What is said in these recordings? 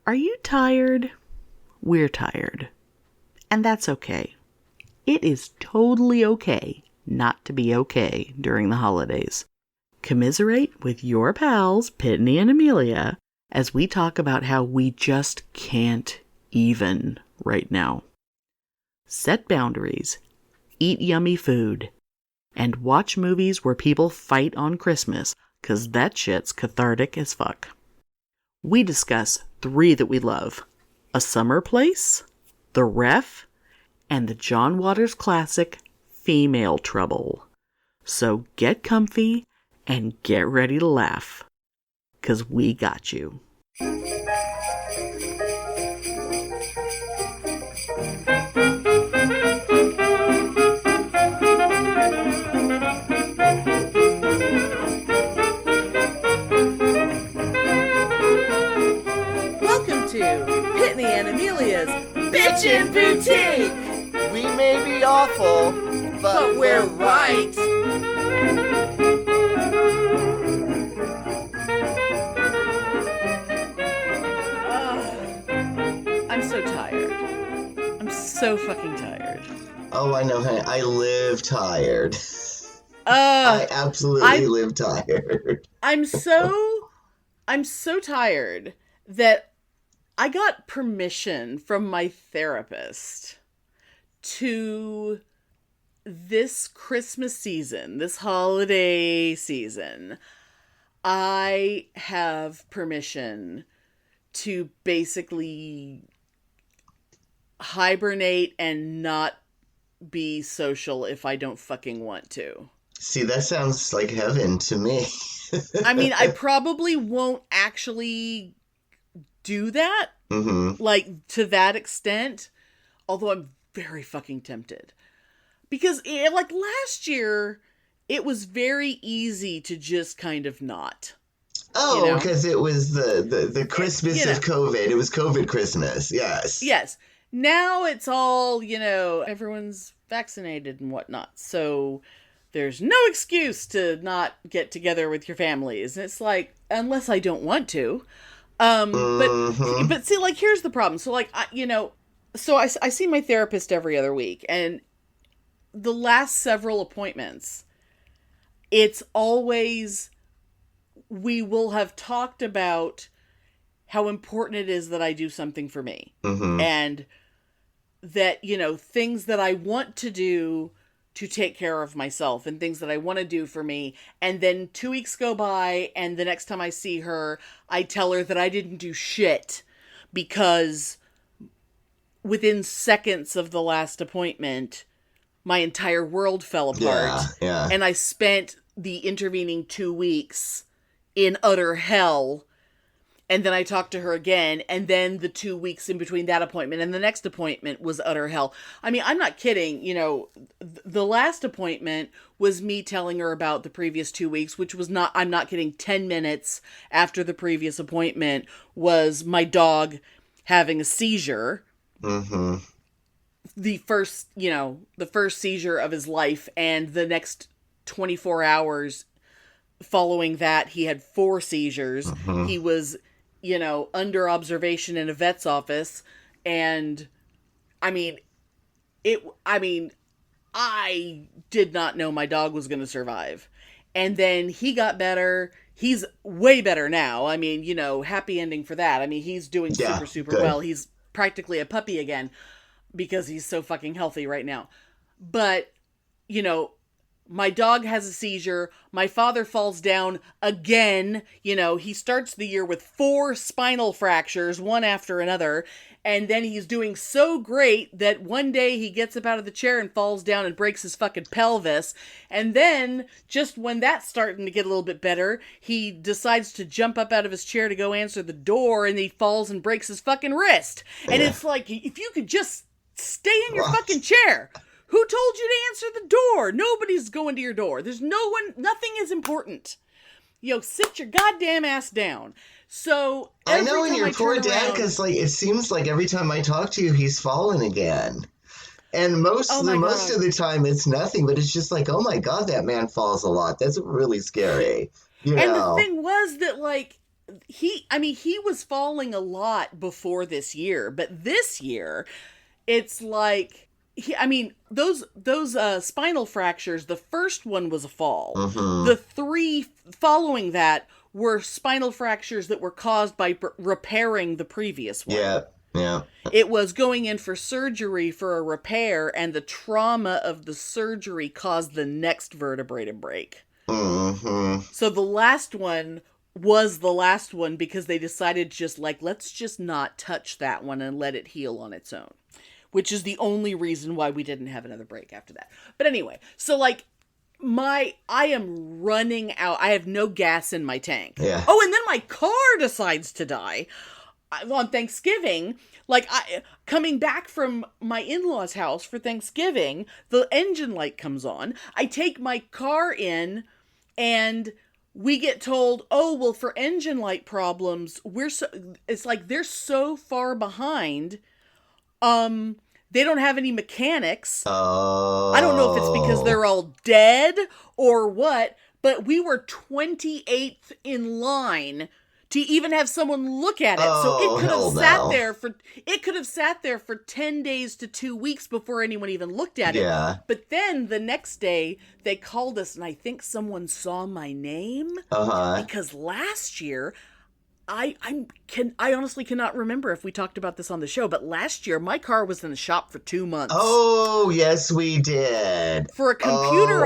Are you tired? We're tired. And that's okay. It is totally okay not to be okay during the holidays. Commiserate with your pals, Pitney and Amelia, as we talk about how we just can't even right now. Set boundaries, eat yummy food, and watch movies where people fight on Christmas, 'cause that shit's cathartic as fuck. We discuss 3 that we love: A Summer Place, The Ref, and the John Waters classic, Female Trouble. So get comfy and get ready to laugh, 'cause we got you. Welcome to Pitney and Amelia's Bitchin' Boutique! We may be awful, But we're right! I'm so tired. I'm so fucking tired. Oh, I know, honey. I live tired. I absolutely live tired. I'm so tired that I got permission from my therapist to this Christmas season, this holiday season. I have permission to basically hibernate and not be social if I don't fucking want to. See, that sounds like heaven to me. I mean, I probably won't actually do that, like, to that extent, although I'm very fucking tempted. Because, like, last year, it was very easy to just kind of not. Oh, because it was the Christmas of COVID. It was COVID Christmas, yes. Yes. Now it's all, everyone's vaccinated and whatnot. So there's no excuse to not get together with your families. And it's like, unless I don't want to. But see, like, here's the problem. So, like, I see my therapist every other week. And the last several appointments, it's always, we will have talked about how important it is that I do something for me. And that, things that I want to do to take care of myself and things that I want to do for me. And then 2 weeks go by, and the next time I see her, I tell her that I didn't do shit because within seconds of the last appointment, my entire world fell apart. Yeah. And I spent the intervening 2 weeks in utter hell. And then I talked to her again, and then the 2 weeks in between that appointment and the next appointment was utter hell. I mean, I'm not kidding. The last appointment was me telling her about the previous 2 weeks, which was not, I'm not kidding, 10 minutes after the previous appointment was my dog having a seizure. The first seizure of his life, and the next 24 hours following that, he had 4 seizures. He was, under observation in a vet's office. And I did not know my dog was going to survive. And then he got better. He's way better now. I mean, happy ending for that. I mean, he's doing super good. well. He's practically a puppy again because he's so fucking healthy right now. But, my dog has a seizure. My father falls down again. He starts the year with 4 spinal fractures, one after another. And then he's doing so great that one day he gets up out of the chair and falls down and breaks his fucking pelvis. And then, just when that's starting to get a little bit better, he decides to jump up out of his chair to go answer the door, and he falls and breaks his fucking wrist. And it's like, if you could just stay in your fucking chair. Who told you to answer the door? Nobody's going to your door. There's no one, nothing is important. Sit your goddamn ass down. So, I know, and your poor dad, because, like, it seems like every time I talk to you, he's fallen again. And most of the time, it's nothing, but it's just like, oh my God, that man falls a lot. That's really scary. And the thing was that, like, he was falling a lot before this year, but this year, it's like, those spinal fractures, the first one was a fall. The 3 following that were spinal fractures that were caused by repairing the previous one. Yeah. It was going in for surgery for a repair, and the trauma of the surgery caused the next vertebrae to break. So the last one was the last one because they decided just like, let's just not touch that one and let it heal on its own. Which is the only reason why we didn't have another break after that. But anyway, so like, I am running out. I have no gas in my tank. Yeah. Oh, and then my car decides to die on Thanksgiving. Like, coming back from my in-laws' house for Thanksgiving, the engine light comes on. I take my car in, and we get told, oh, well, for engine light problems, it's like they're so far behind. They don't have any mechanics. Oh. I don't know if it's because they're all dead or what, but we were 28th in line to even have someone look at it. So it could have sat there for 10 days to 2 weeks before anyone even looked at it. Yeah. But then the next day they called us, and I think someone saw my name because last year, I honestly cannot remember if we talked about this on the show, but last year my car was in the shop for 2 months. Oh, yes, we did. For a computer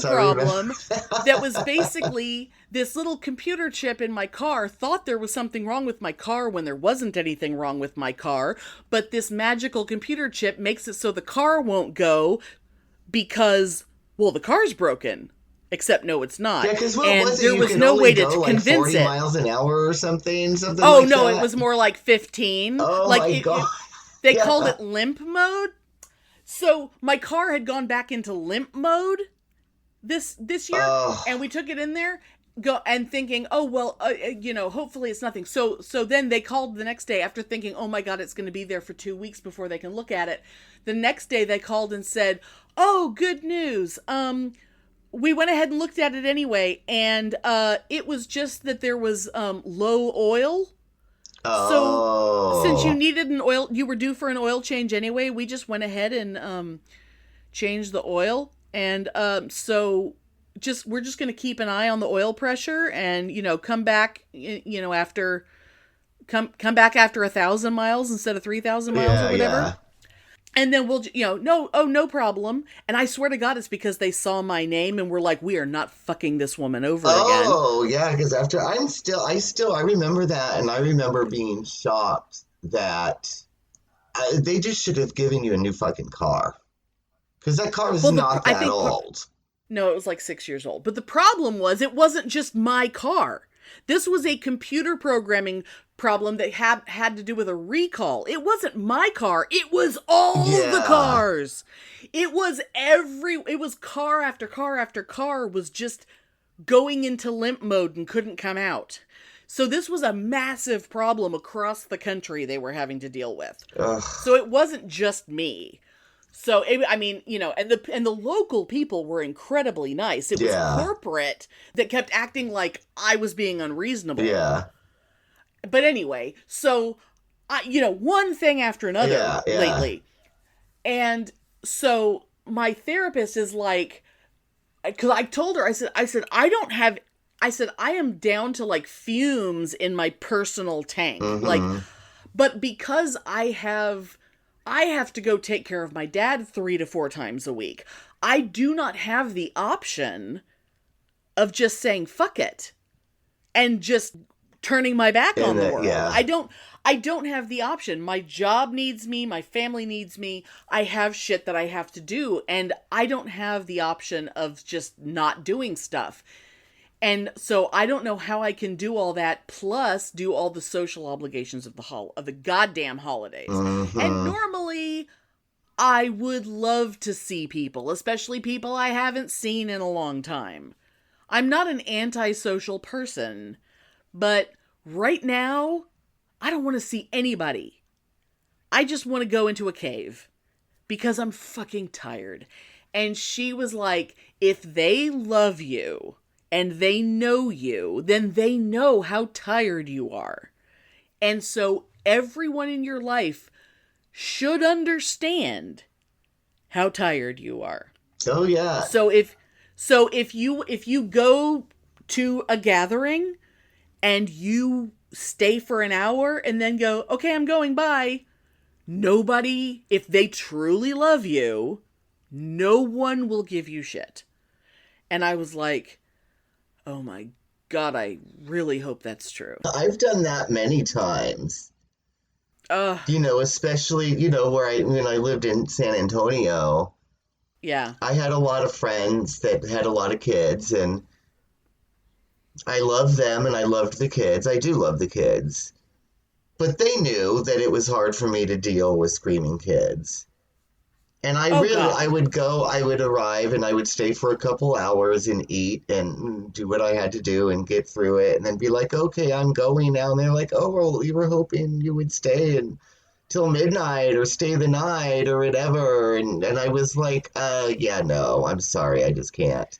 problem that was basically this little computer chip in my car thought there was something wrong with my car when there wasn't anything wrong with my car, but this magical computer chip makes it so the car won't go because, well, the car's broken. Except no, it's not. Yeah, because what and was it? There you was can no only way go to like convince 40 it. miles an hour or something. Oh like no, that. it was more like 15. Oh like my God. They called it limp mode. So my car had gone back into limp mode this year, and we took it in there, thinking, oh well, hopefully it's nothing. So then they called the next day after thinking, oh my God, it's going to be there for 2 weeks before they can look at it. The next day they called and said, oh, good news. We went ahead and looked at it anyway, and it was just that there was low oil. So since you needed you were due for an oil change anyway, we just went ahead and changed the oil. And so we're just going to keep an eye on the oil pressure and, come back, after 1,000 miles instead of 3,000 miles or whatever. Yeah. And then we'll, no problem. And I swear to God, it's because they saw my name and were like, we are not fucking this woman over again. Oh, yeah, because I remember that, and I remember being shocked that they just should have given you a new fucking car. Because that car is not that old. No, it was like 6 years old. But the problem was, it wasn't just my car. This was a computer programming problem that had to do with a recall. It wasn't my car. It was all the cars. It was car after car after car was just going into limp mode and couldn't come out. So this was a massive problem across the country they were having to deal with. Ugh. So it wasn't just me. So, and the local people were incredibly nice. It was corporate that kept acting like I was being unreasonable. Yeah. But anyway, so, one thing after another lately. And so my therapist is like, because I told her, I said, I am down to like fumes in my personal tank. Mm-hmm. But because I have to go take care of my dad 3 to 4 times a week, I do not have the option of just saying, fuck it, and just turning my back on the world. Yeah. I don't have the option. My job needs me. My family needs me. I have shit that I have to do. And I don't have the option of just not doing stuff. And so I don't know how I can do all that, plus do all the social obligations of the goddamn holidays. Mm-hmm. And normally I would love to see people, especially people I haven't seen in a long time. I'm not an antisocial person, but right now, I don't want to see anybody. I just want to go into a cave because I'm fucking tired. And she was like, if they love you, and they know you, then they know how tired you are. And so everyone in your life should understand how tired you are. Oh yeah. So if you go to a gathering and you stay for an hour and then go, okay, I'm going, bye. Nobody, if they truly love you, no one will give you shit. And I was like, oh my God, I really hope that's true. I've done that many times. Especially, when I lived in San Antonio. Yeah. I had a lot of friends that had a lot of kids, and I loved them and I loved the kids. I do love the kids. But they knew that it was hard for me to deal with screaming kids. And I would arrive and I would stay for a couple hours and eat and do what I had to do and get through it and then be like, okay, I'm going now. And they're like, oh, well, we were hoping you would stay until midnight or stay the night or whatever. And I was like, yeah, no, I'm sorry. I just can't.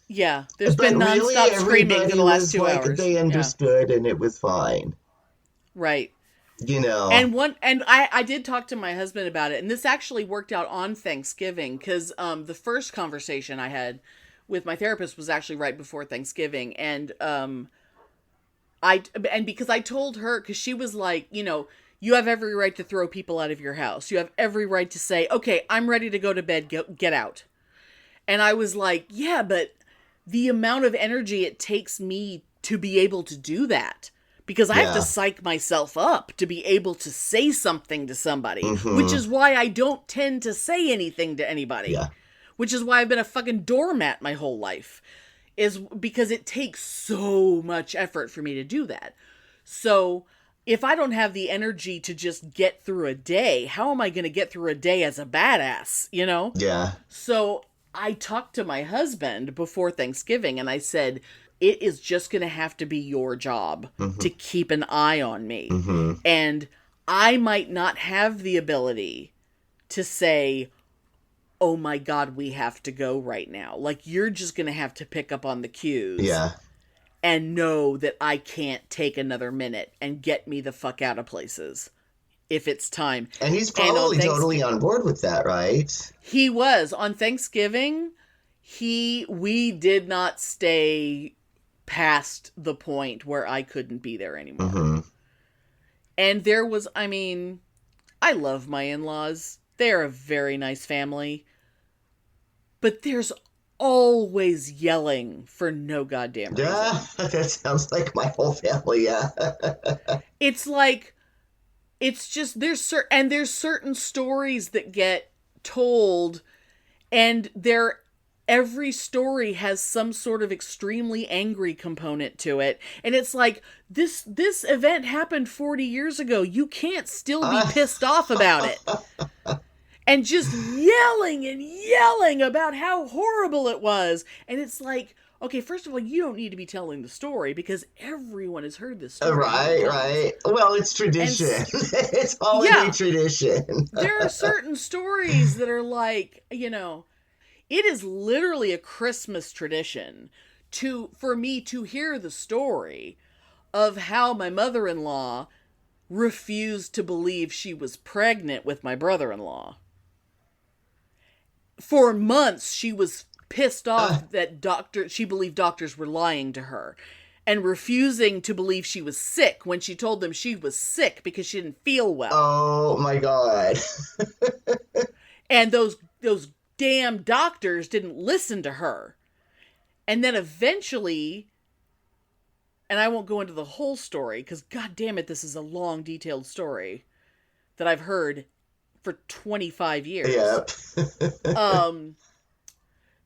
Yeah, there's been nonstop screaming for the last 2 hours. They understood and it was fine. Right. And I did talk to my husband about it, and this actually worked out on Thanksgiving, because the first conversation I had with my therapist was actually right before Thanksgiving, and because I told her, because she was like, you have every right to throw people out of your house. You have every right to say, okay, I'm ready to go to bed, get out. And I was like, yeah, but the amount of energy it takes me to be able to do that. Because I have to psych myself up to be able to say something to somebody. Mm-hmm. Which is why I don't tend to say anything to anybody. Yeah. Which is why I've been a fucking doormat my whole life. Is because it takes so much effort for me to do that. So if I don't have the energy to just get through a day, how am I going to get through a day as a badass, Yeah. So I talked to my husband before Thanksgiving and I said, it is just going to have to be your job to keep an eye on me. Mm-hmm. And I might not have the ability to say, oh my God, we have to go right now. Like, you're just going to have to pick up on the cues. Yeah. And know that I can't take another minute and get me the fuck out of places if it's time. And he's probably totally on board with that, right? He was. On Thanksgiving, we did not stay past the point where I couldn't be there anymore. Mm-hmm. And there was, I love my in-laws. They're a very nice family. But there's always yelling for no goddamn reason. Yeah, that sounds like my whole family, yeah. It's like, it's just, there's certain stories that get told, and every story has some sort of extremely angry component to it. And it's like, this event happened 40 years ago. You can't still be pissed off about it. And just yelling and yelling about how horrible it was. And it's like, okay, first of all, you don't need to be telling the story because everyone has heard this story. Right. Well, it's tradition. It's always tradition. There are certain stories that are like, it is literally a Christmas tradition for me to hear the story of how my mother-in-law refused to believe she was pregnant with my brother-in-law. For months, she was pissed off that she believed doctors were lying to her and refusing to believe she was sick when she told them she was sick because she didn't feel well. Oh my God. And those damn doctors didn't listen to her. And then eventually, and I won't go into the whole story because God damn it, this is a long, detailed story that I've heard for 25 years. Yep.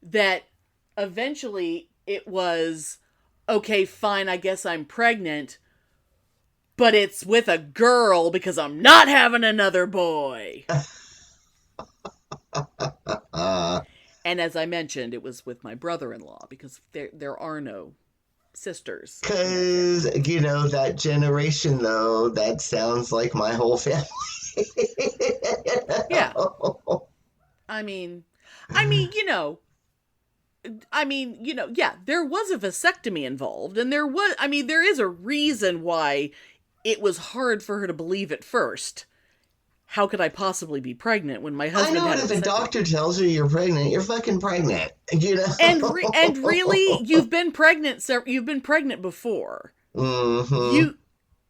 That eventually it was, okay, fine, I guess I'm pregnant, but it's with a girl because I'm not having another boy. And as I mentioned, it was with my brother-in-law because there are no sisters. Because, that generation, though, that sounds like my whole family. Yeah. I mean, I mean, yeah, there was a vasectomy involved, and there is a reason why it was hard for her to believe at first. How could I possibly be pregnant when my husband I know, had a if a vasectomy? doctor tells you you're pregnant, you're fucking pregnant, And really, you've been pregnant before. Mm-hmm.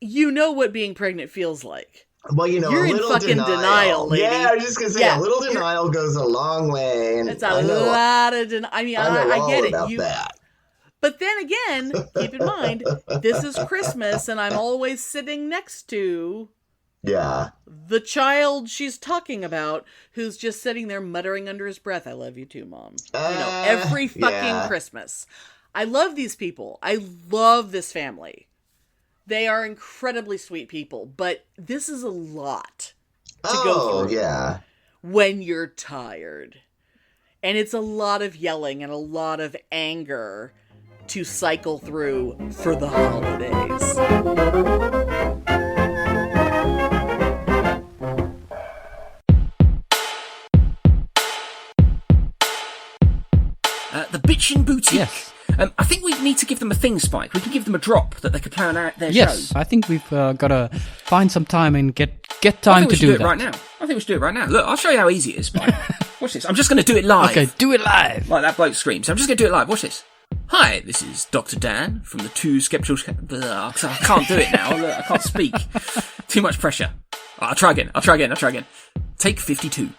You know what being pregnant feels like. Well, You're a in little fucking denial, lady. Yeah, I was just gonna say, a little denial goes a long way, and It's a lot of denial. I mean, I get it. About that. But then again, keep in mind, this is Christmas, and I'm always sitting next to the child she's talking about, who's just sitting there muttering under his breath, "I love you too, Mom." Every fucking Christmas. I love these people. I love this family. They are incredibly sweet people, but this is a lot to go through when you're tired. And it's a lot of yelling and a lot of anger to cycle through for the holidays. The Bitchin' Boutique. Yes. I think we need to give them a thing, Spike. We can give them a drop that they can play on their Yes, show. I think we've got to find some time and get time to do that. Right now. I think we should do it right now. Look, I'll show you how easy it is, Spike. Watch this. I'm just going to do it live. Okay, do it live. Like that bloke screams. I'm just going to do it live. Watch this. Hi, this is Dr. Dan from the Two Skeptical... I can't do it now. Look, I can't speak. Too much pressure. I'll try again. Take 52.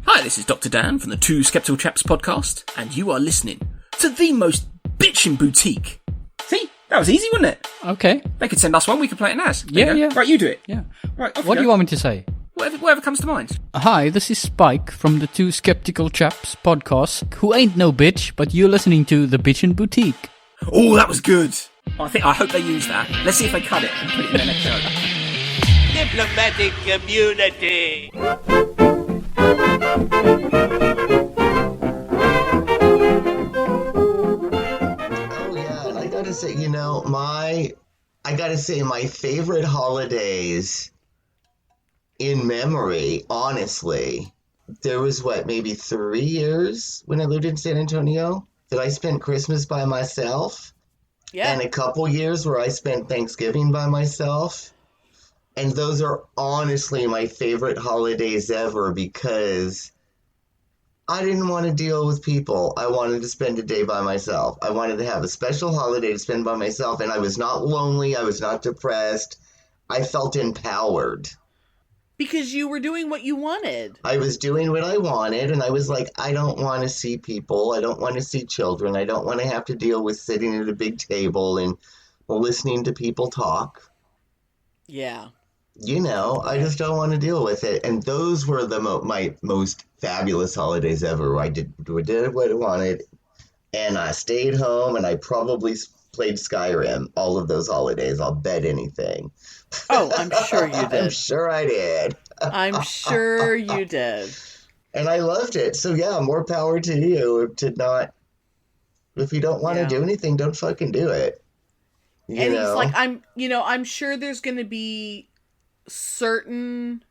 Hi, this is Dr. Dan from the Two Skeptical Chaps podcast, and you are listening to the most bitchin' boutique. See? That was easy, wasn't it? Okay. They could send us one, we could play it as. Yeah. Right, you do it. Yeah. Right, What do you want me to say? Whatever comes to mind. Hi, this is Spike from the Two Skeptical Chaps podcast, who ain't no bitch, but you're listening to the Bitchin' Boutique. Oh, that was good. I hope they use that. Let's see if they cut it and put it in their next show. Diplomatic community. I gotta say, my favorite holidays in memory, honestly, there was maybe 3 years when I lived in San Antonio that I spent Christmas by myself. Yeah. And a couple years where I spent Thanksgiving by myself. And those are honestly my favorite holidays ever because I didn't want to deal with people. I wanted to spend a day by myself. I wanted to have a special holiday to spend by myself, and I was not lonely. I was not depressed. I felt empowered. Because you were doing what you wanted. I was doing what I wanted, and I was like, I don't want to see people. I don't want to see children. I don't want to have to deal with sitting at a big table and listening to people talk. Yeah. I just don't want to deal with it. And those were my most fabulous holidays ever. I did what I wanted, and I stayed home, and I probably played Skyrim all of those holidays. I'll bet anything. Oh, I'm sure you did. I'm sure I did. I'm sure you did. And I loved it. So yeah, more power to you to not. If you don't want to do anything, don't fucking do it. And he's like, I'm sure there's going to be certain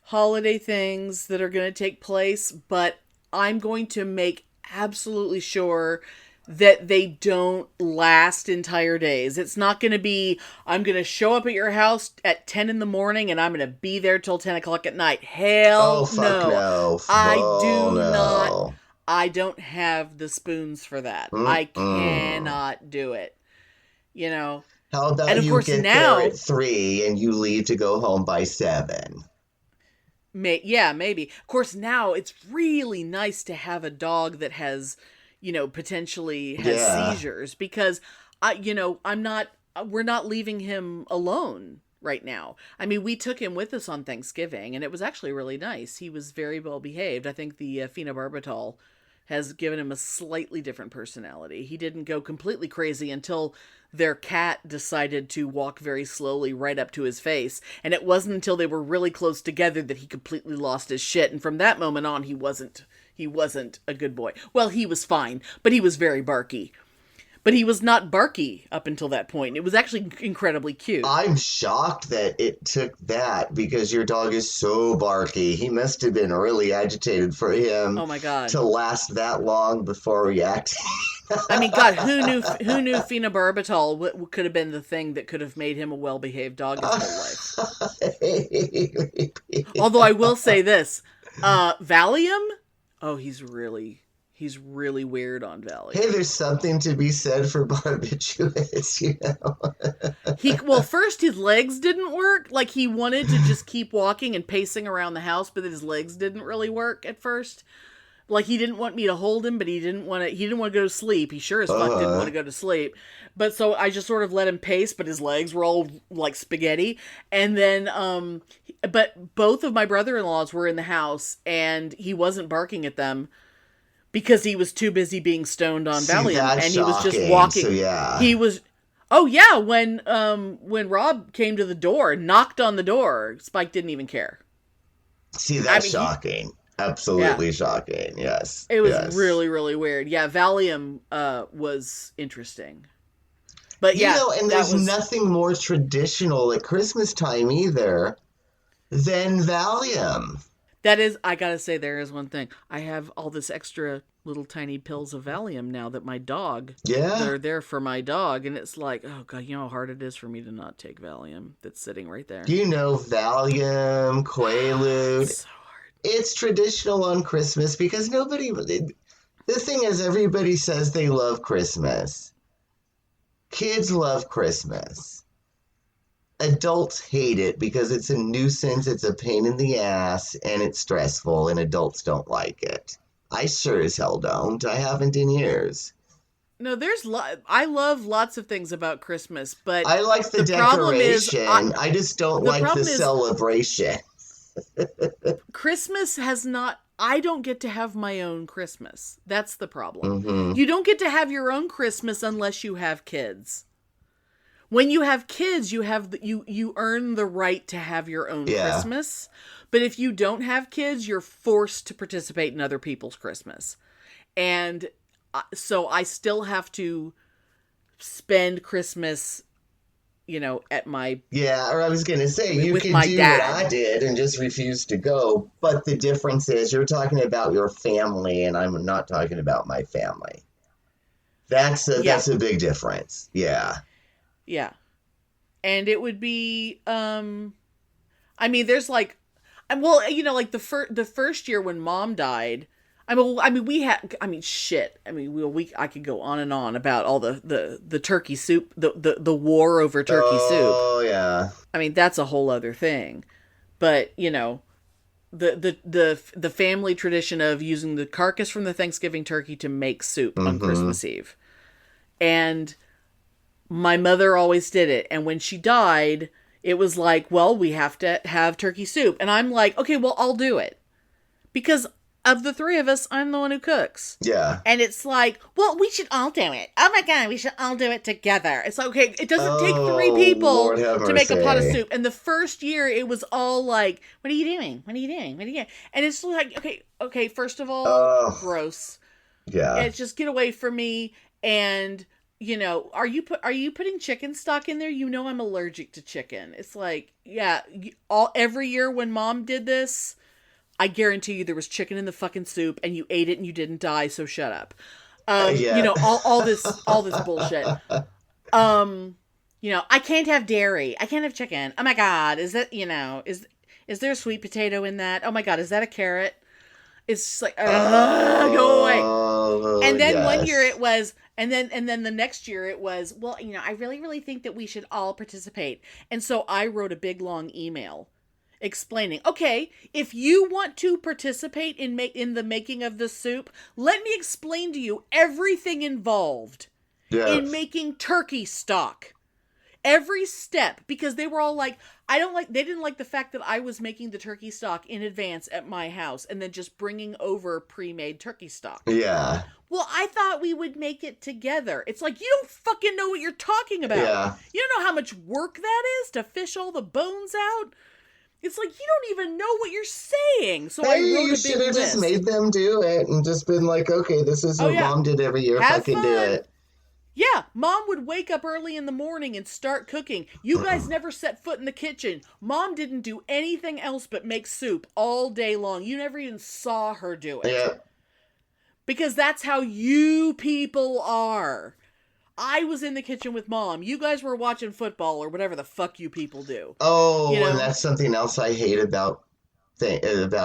holiday things that are going to take place, but I'm going to make absolutely sure that they don't last entire days. It's not going to be, I'm going to show up at your house at 10 in the morning and I'm going to be there till 10 o'clock at night. Hell no. I don't have the spoons for that. I cannot do it. How about you get there at 3 and you leave to go home by 7? Maybe. Of course, now it's really nice to have a dog that has, potentially has seizures because we're not leaving him alone right now. I mean, we took him with us on Thanksgiving and it was actually really nice. He was very well behaved. I think the phenobarbital has given him a slightly different personality. He didn't go completely crazy until their cat decided to walk very slowly right up to his face. And it wasn't until they were really close together that he completely lost his shit. And from that moment on, he wasn't a good boy. Well, he was fine, but he was very barky. But he was not barky up until that point. It was actually incredibly cute. I'm shocked that it took that because your dog is so barky. He must have been really agitated for him Oh my God. to last that long before reacting. I mean, God, who knew phenobarbital could have been the thing that could have made him a well-behaved dog his whole life. Although I will say this, Valium, he's really weird on Valium. Hey, there's something to be said for barbiturates, you know? First his legs didn't work. Like, he wanted to just keep walking and pacing around the house, but his legs didn't really work at first. Like, he didn't want me to hold him, but he didn't want to go to sleep. He sure as fuck didn't want to go to sleep. But so I just sort of let him pace, but his legs were all like spaghetti. And then, but both of my brother-in-laws were in the house, and he wasn't barking at them because he was too busy being stoned on Valium. And he was just walking. So, yeah. He was... Oh, yeah, when Rob came to the door, knocked on the door, Spike didn't even care. See, that's shocking. Absolutely shocking, yes. It was really, really weird. Yeah, Valium was interesting. But yeah. And there's nothing more traditional at Christmas time either than Valium. That is, I gotta say, there is one thing. I have all this extra little tiny pills of Valium now that my dog, they're there for my dog. And it's like, oh God, you know how hard it is for me to not take Valium that's sitting right there. You know, Valium, Quaalude. So hard. It's traditional on Christmas because the thing is, everybody says they love Christmas. Kids love Christmas. Adults hate it because it's a nuisance, it's a pain in the ass, and it's stressful, and adults don't like it. I sure as hell don't. I haven't in years. No, I love lots of things about Christmas, but I like the decoration. I just don't like the celebration. Christmas has not... I don't get to have my own Christmas. That's the problem. Mm-hmm. You don't get to have your own Christmas unless you have kids. When you have kids, you earn the right to have your own Christmas. But if you don't have kids, you're forced to participate in other people's Christmas. And so I still have to spend Christmas, at my... Yeah, or I was going to say, you can do dad. what I did and just refuse to go. But the difference is you're talking about your family, and I'm not talking about my family. That's a big difference. Yeah. Yeah. And it would be, there's like, the first year when Mom died, I could go on and on about all the turkey soup, the war over turkey soup. Oh, yeah. That's a whole other thing. But, the family tradition of using the carcass from the Thanksgiving turkey to make soup on Christmas Eve. And my mother always did it. And when she died, it was like, well, we have to have turkey soup. And I'm like, okay, well, I'll do it. Because of the three of us, I'm the one who cooks. Yeah. And it's like, well, we should all do it. Oh my God, we should all do it together. It's like, okay, it doesn't take three people to make a pot of soup. And the first year, it was all like, what are you doing? What are you doing? What are you doing? And it's like, okay, first of all, gross. Yeah. And it's just get away from me. And... are you putting chicken stock in there? I'm allergic to chicken. It's like, yeah, every year when Mom did this, I guarantee you there was chicken in the fucking soup and you ate it and you didn't die. So shut up. All this bullshit. I can't have dairy. I can't have chicken. Oh my God. Is that, is there a sweet potato in that? Oh my God. Is that a carrot? It's just like, go away. And then one year it was, and then the next year it was, well, I really, really think that we should all participate. And so I wrote a big long email explaining, okay, if you want to participate in the making of the soup, let me explain to you everything involved in making turkey stock. Every step, because they were all like, they didn't like the fact that I was making the turkey stock in advance at my house and then just bringing over pre-made turkey stock. Yeah. Well, I thought we would make it together. It's like, you don't fucking know what you're talking about. Yeah. You don't know how much work that is to fish all the bones out. It's like, you don't even know what you're saying. So I wrote a big list. You should have just made them do it and just been like, okay, this is what Mom did every year. Fucking do it. Yeah, Mom would wake up early in the morning and start cooking. You guys never set foot in the kitchen. Mom didn't do anything else but make soup all day long. You never even saw her do it. Yeah. Because that's how you people are. I was in the kitchen with Mom. You guys were watching football or whatever the fuck you people do. Oh, You know? and that's something else I hate about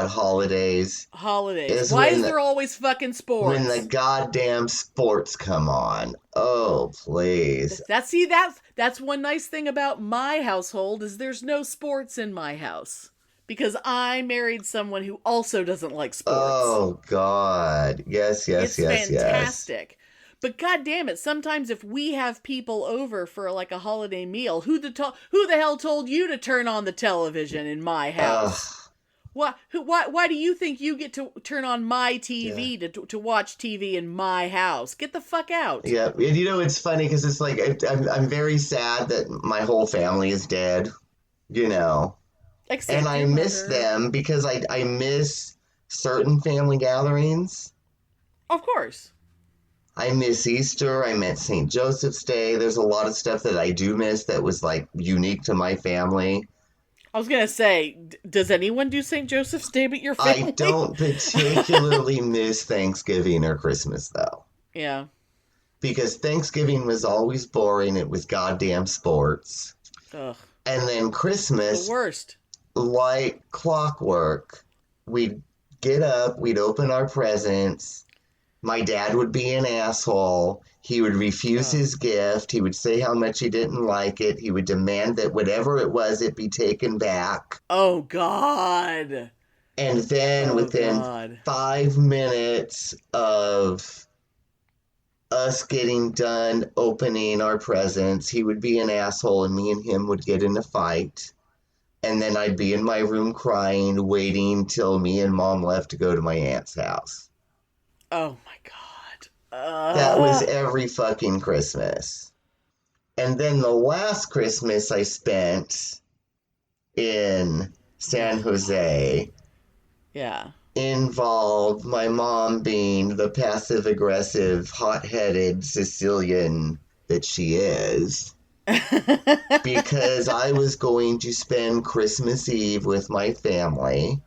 holidays. Holidays. Why is there always fucking sports? When the goddamn sports come on. Oh, please. That's one nice thing about my household is there's no sports in my house. Because I married someone who also doesn't like sports. Oh, God. Yes. It's fantastic. But goddamn it, sometimes if we have people over for like a holiday meal, who the hell told you to turn on the television in my house? Why do you think you get to turn on my TV to watch TV in my house? Get the fuck out. Yeah, and you know, it's funny because it's like, I'm very sad that my whole family is dead, you know. Except and I miss them because I miss certain family gatherings. Of course. I miss Easter. I miss St. Joseph's Day. There's a lot of stuff that I do miss that was like unique to my family. I was going to say, does anyone do St. Joseph's Day but your family? I don't particularly miss Thanksgiving or Christmas, though. Yeah. Because Thanksgiving was always boring. It was goddamn sports. Ugh. And then Christmas, the worst. Like clockwork, we'd get up, we'd open our presents. My dad would be an asshole. He would refuse his gift. He would say how much he didn't like it. He would demand that whatever it was, it be taken back. Oh, God. And then within 5 minutes of us getting done opening our presents, he would be an asshole and me and him would get in a fight. And then I'd be in my room crying, waiting till me and Mom left to go to my aunt's house. Oh, my God. That was every fucking Christmas. And then the last Christmas I spent in San Jose involved my mom being the passive-aggressive, hot-headed Sicilian that she is. Because I was going to spend Christmas Eve with my family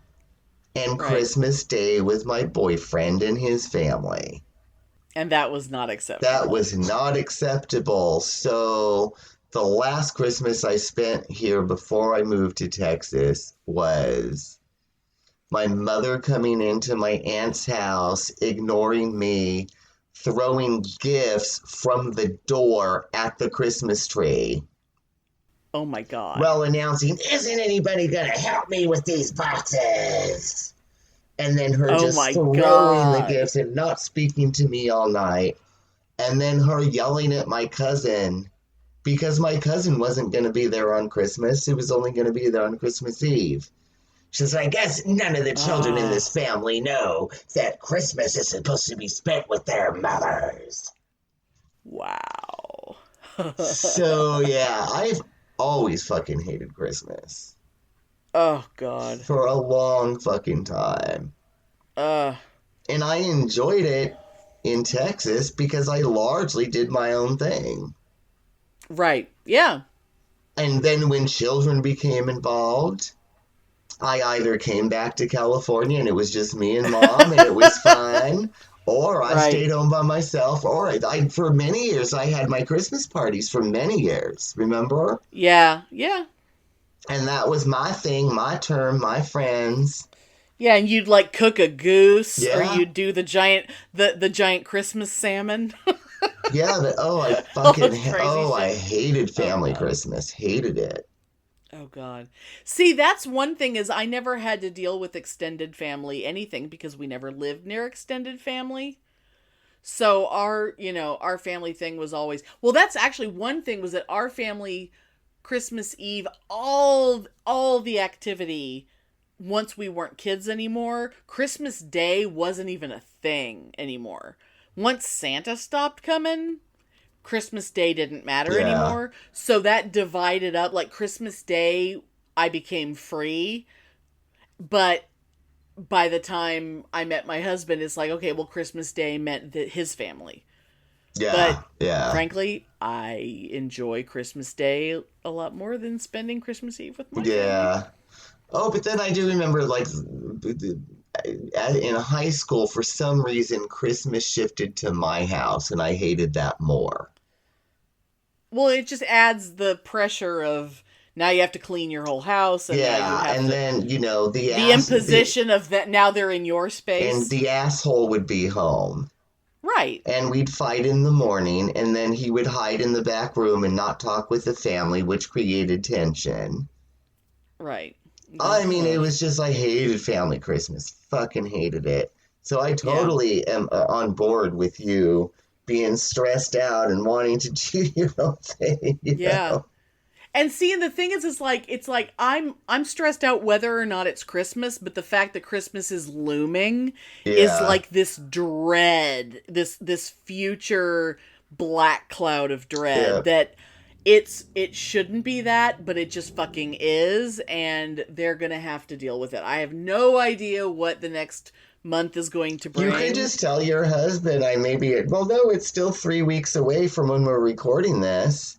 and Christmas Day with my boyfriend and his family. And that was not acceptable. That was not acceptable. So the last Christmas I spent here before I moved to Texas was my mother coming into my aunt's house, ignoring me, throwing gifts from the door at the Christmas tree. Oh my God. Well, announcing, isn't anybody going to help me with these boxes? And then her just throwing the gifts and not speaking to me all night. And then her yelling at my cousin because my cousin wasn't going to be there on Christmas. He was only going to be there on Christmas Eve. She's like, I guess none of the children in this family know that Christmas is supposed to be spent with their mothers. Wow. So, yeah, I've always fucking hated Christmas. Oh, God. For a long fucking time. And I enjoyed it in Texas because I largely did my own thing. Right. Yeah. And then when children became involved, I either came back to California and it was just me and Mom and it was fun, or I stayed home by myself, or I for many years I had my Christmas parties for many years, remember? Yeah, yeah. And that was my thing, my term, my friends. Yeah, and you'd like cook a goose, or you'd do the giant Christmas salmon. Yeah, but I hated family Christmas. Hated it. Oh, God. See, that's one thing is I never had to deal with extended family anything because we never lived near extended family. So our family thing was always, well, that's actually one thing was that our family Christmas Eve, all the activity, once we weren't kids anymore, Christmas Day wasn't even a thing anymore. Once Santa stopped coming, Christmas Day didn't matter anymore. So that divided up. Like Christmas Day, I became free. But by the time I met my husband, it's like, okay, well, Christmas Day meant his family. Yeah. But frankly, I enjoy Christmas Day a lot more than spending Christmas Eve with my family. Oh, but then I do remember, like, in high school, for some reason, Christmas shifted to my house, and I hated that more. Well, it just adds the pressure of now you have to clean your whole house, and now you have and to, then, the imposition of that now they're in your space. And the asshole would be home. Right. And we'd fight in the morning, and then he would hide in the back room and not talk with the family, which created tension. Right. I mean, it was just, I hated family Christmas. Fucking hated it. So I totally am on board with you being stressed out and wanting to do your own thing. You know? And see, and the thing is, it's like I'm stressed out whether or not it's Christmas, but the fact that Christmas is looming is like this dread, this future black cloud of dread that it shouldn't be that, but it just fucking is, and they're gonna have to deal with it. I have no idea what the next month is going to bring. You could just tell your husband, it's still 3 weeks away from when we're recording this.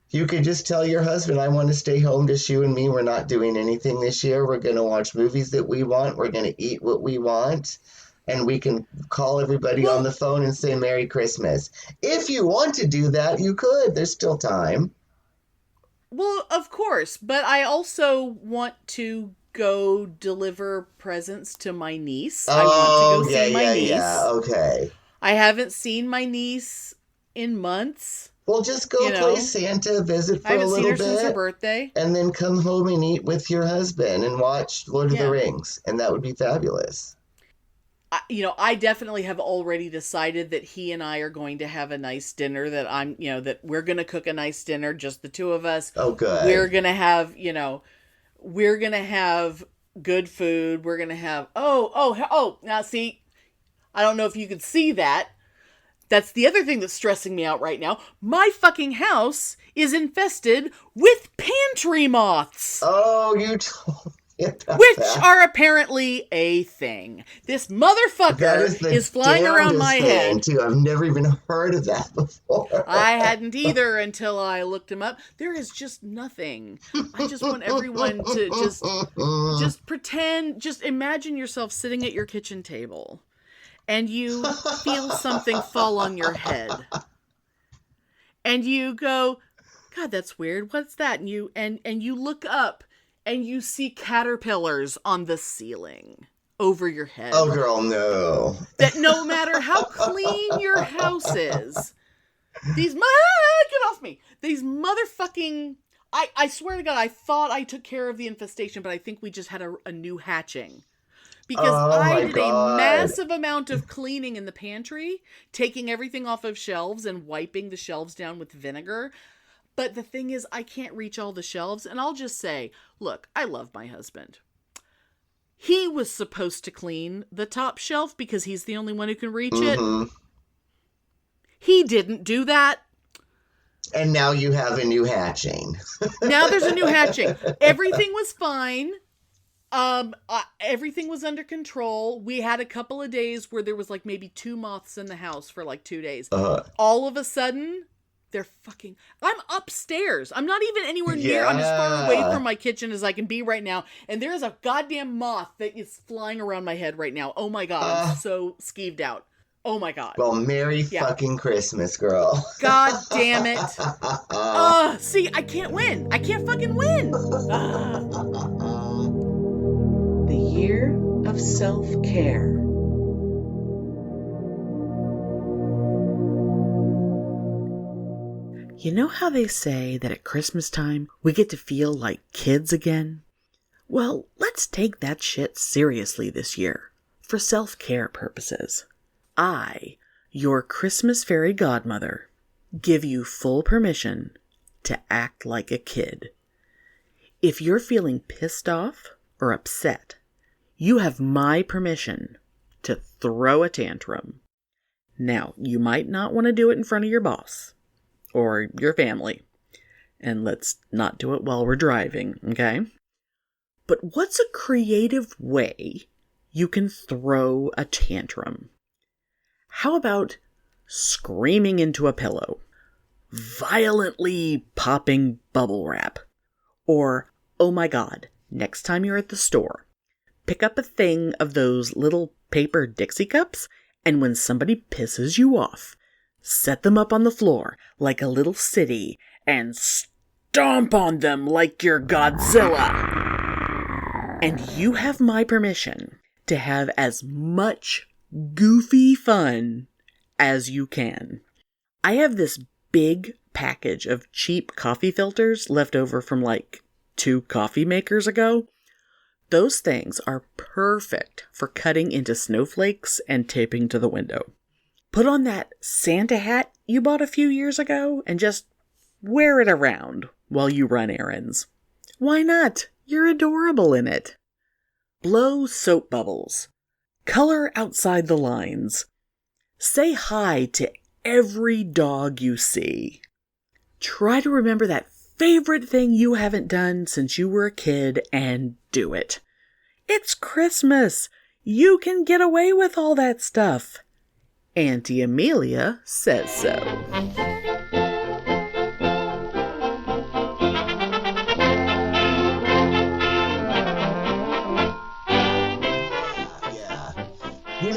You could just tell your husband, I want to stay home, just you and me. We're not doing anything this year. We're going to watch movies that we want. We're going to eat what we want. And we can call everybody on the phone and say Merry Christmas. If you want to do that, you could. There's still time. Well, of course. But I also want to go deliver presents to my niece. I want to go see my niece. Yeah, okay. I haven't seen my niece in months. Well, just go play Santa, visit for a little bit. I haven't seen her since her birthday. And then come home and eat with your husband and watch Lord of the Rings. And that would be fabulous. I definitely have already decided that he and I are going to have a nice dinner, that that we're going to cook a nice dinner, just the two of us. Oh, good. We're going to have, we're going to have good food. We're going to have, now see, I don't know if you could see that. That's the other thing that's stressing me out right now. My fucking house is infested with pantry moths. Oh, you told me about which that. Are apparently a thing. This motherfucker is flying around my head. Too. I've never even heard of that before. I hadn't either until I looked him up. There is just nothing. I just want everyone to just pretend, just imagine yourself sitting at your kitchen table. And you feel something fall on your head. And you go, God, that's weird. What's that? And you look up and you see caterpillars on the ceiling over your head. Oh, girl, no. That no matter how clean your house is, get off me. These motherfucking, I swear to God, I thought I took care of the infestation, but I think we just had a new hatching. Because I did a massive amount of cleaning in the pantry, taking everything off of shelves and wiping the shelves down with vinegar. But the thing is, I can't reach all the shelves. And I'll just say, look, I love my husband. He was supposed to clean the top shelf because he's the only one who can reach it. He didn't do that. And now you have a new hatching. Now there's a new hatching. Everything was fine. Everything was under control. We had a couple of days where there was like maybe 2 moths in the house for like 2 days. All of a sudden, they're fucking... I'm upstairs. I'm not even anywhere near... I'm as far away from my kitchen as I can be right now. And there is a goddamn moth that is flying around my head right now. Oh my God. I'm so skeeved out. Oh my God. Well, Merry fucking Christmas, girl. God damn it. See, I can't win. I can't fucking win. The year of self-care. You know how they say that at Christmas time we get to feel like kids again? Well, let's take that shit seriously this year, for self-care purposes. I, your Christmas fairy godmother, give you full permission to act like a kid. If you're feeling pissed off or upset, you have my permission to throw a tantrum. Now, you might not want to do it in front of your boss or your family. And let's not do it while we're driving, okay? But what's a creative way you can throw a tantrum? How about screaming into a pillow, violently popping bubble wrap, or, oh my god, next time you're at the store, pick up a thing of those little paper Dixie cups, and when somebody pisses you off, set them up on the floor like a little city and stomp on them like you're Godzilla. And you have my permission to have as much goofy fun as you can. I have this big package of cheap coffee filters left over from like 2 coffee makers ago. Those things are perfect for cutting into snowflakes and taping to the window. Put on that Santa hat you bought a few years ago and just wear it around while you run errands. Why not? You're adorable in it. Blow soap bubbles. Color outside the lines. Say hi to every dog you see. Try to remember that favorite thing you haven't done since you were a kid and do it. It's Christmas. You can get away with all that stuff. Auntie Amelia says so.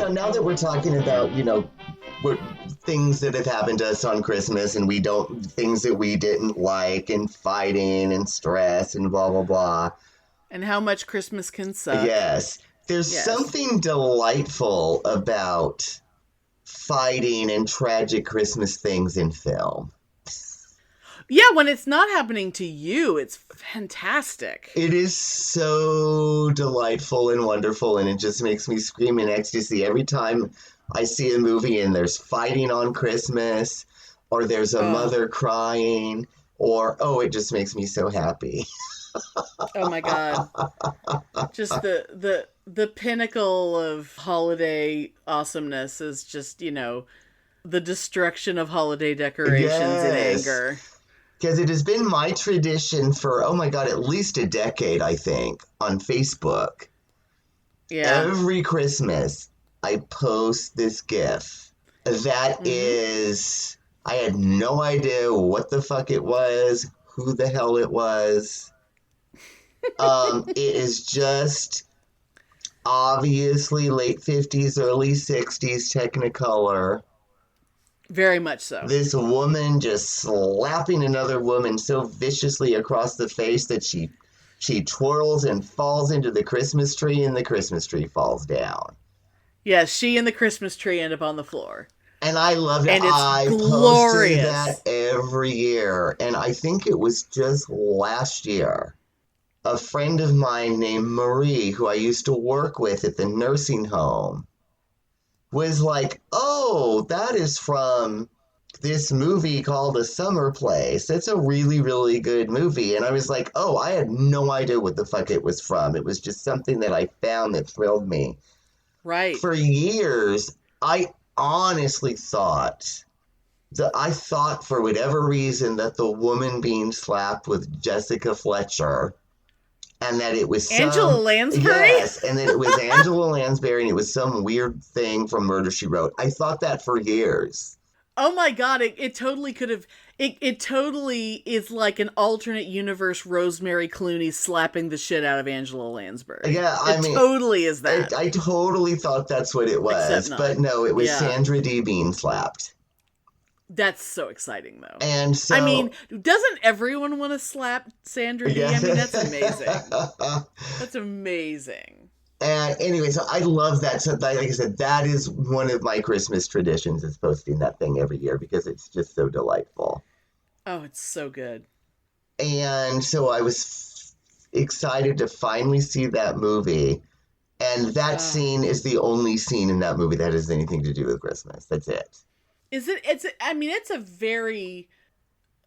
Now that we're talking about, things that have happened to us on Christmas and things that we didn't like and fighting and stress and blah, blah, blah. And how much Christmas can suck. Yes. There's something delightful about fighting and tragic Christmas things in film. Yeah, when it's not happening to you, it's fantastic. It is so delightful and wonderful, and it just makes me scream in ecstasy every time I see a movie and there's fighting on Christmas, or there's a mother crying, or, it just makes me so happy. Oh my God. Just the pinnacle of holiday awesomeness is just, the destruction of holiday decorations and anger. Because it has been my tradition for, at least a decade, I think, on Facebook. Yeah. Every Christmas, I post this GIF that is, I had no idea what the fuck it was, who the hell it was. It is just obviously late 50s, early 60s Technicolor. Very much so. This woman just slapping another woman so viciously across the face that she twirls and falls into the Christmas tree, and the Christmas tree falls down. Yeah, she and the Christmas tree end up on the floor. And I love it. And it's I glorious. posted that every year. And I think it was just last year. A friend of mine named Marie, who I used to work with at the nursing home, was like, that is from this movie called A Summer Place. It's a really, really good movie. And I was like, I had no idea what the fuck it was from. It was just something that I found that thrilled me. Right. For years, I honestly thought for whatever reason that the woman being slapped with Jessica Fletcher, and that it was Angela Lansbury? Yes, and that it was Angela Lansbury, and it was some weird thing from Murder, She Wrote. I thought that for years. Oh my God, it totally could have, it totally is like an alternate universe Rosemary Clooney slapping the shit out of Angela Lansbury. Yeah, I mean. Totally is that. I totally thought that's what it was, but no, it was Sandra Dee being slapped. That's so exciting, though. And so, I mean, doesn't everyone want to slap Sandra Dee? I mean, that's amazing. That's amazing. And anyway, so I love that. So, like I said, that is one of my Christmas traditions, is posting that thing every year because it's just so delightful. Oh, it's so good. And so I was excited to finally see that movie. And that scene is the only scene in that movie that has anything to do with Christmas. That's it. Is it? It's a very...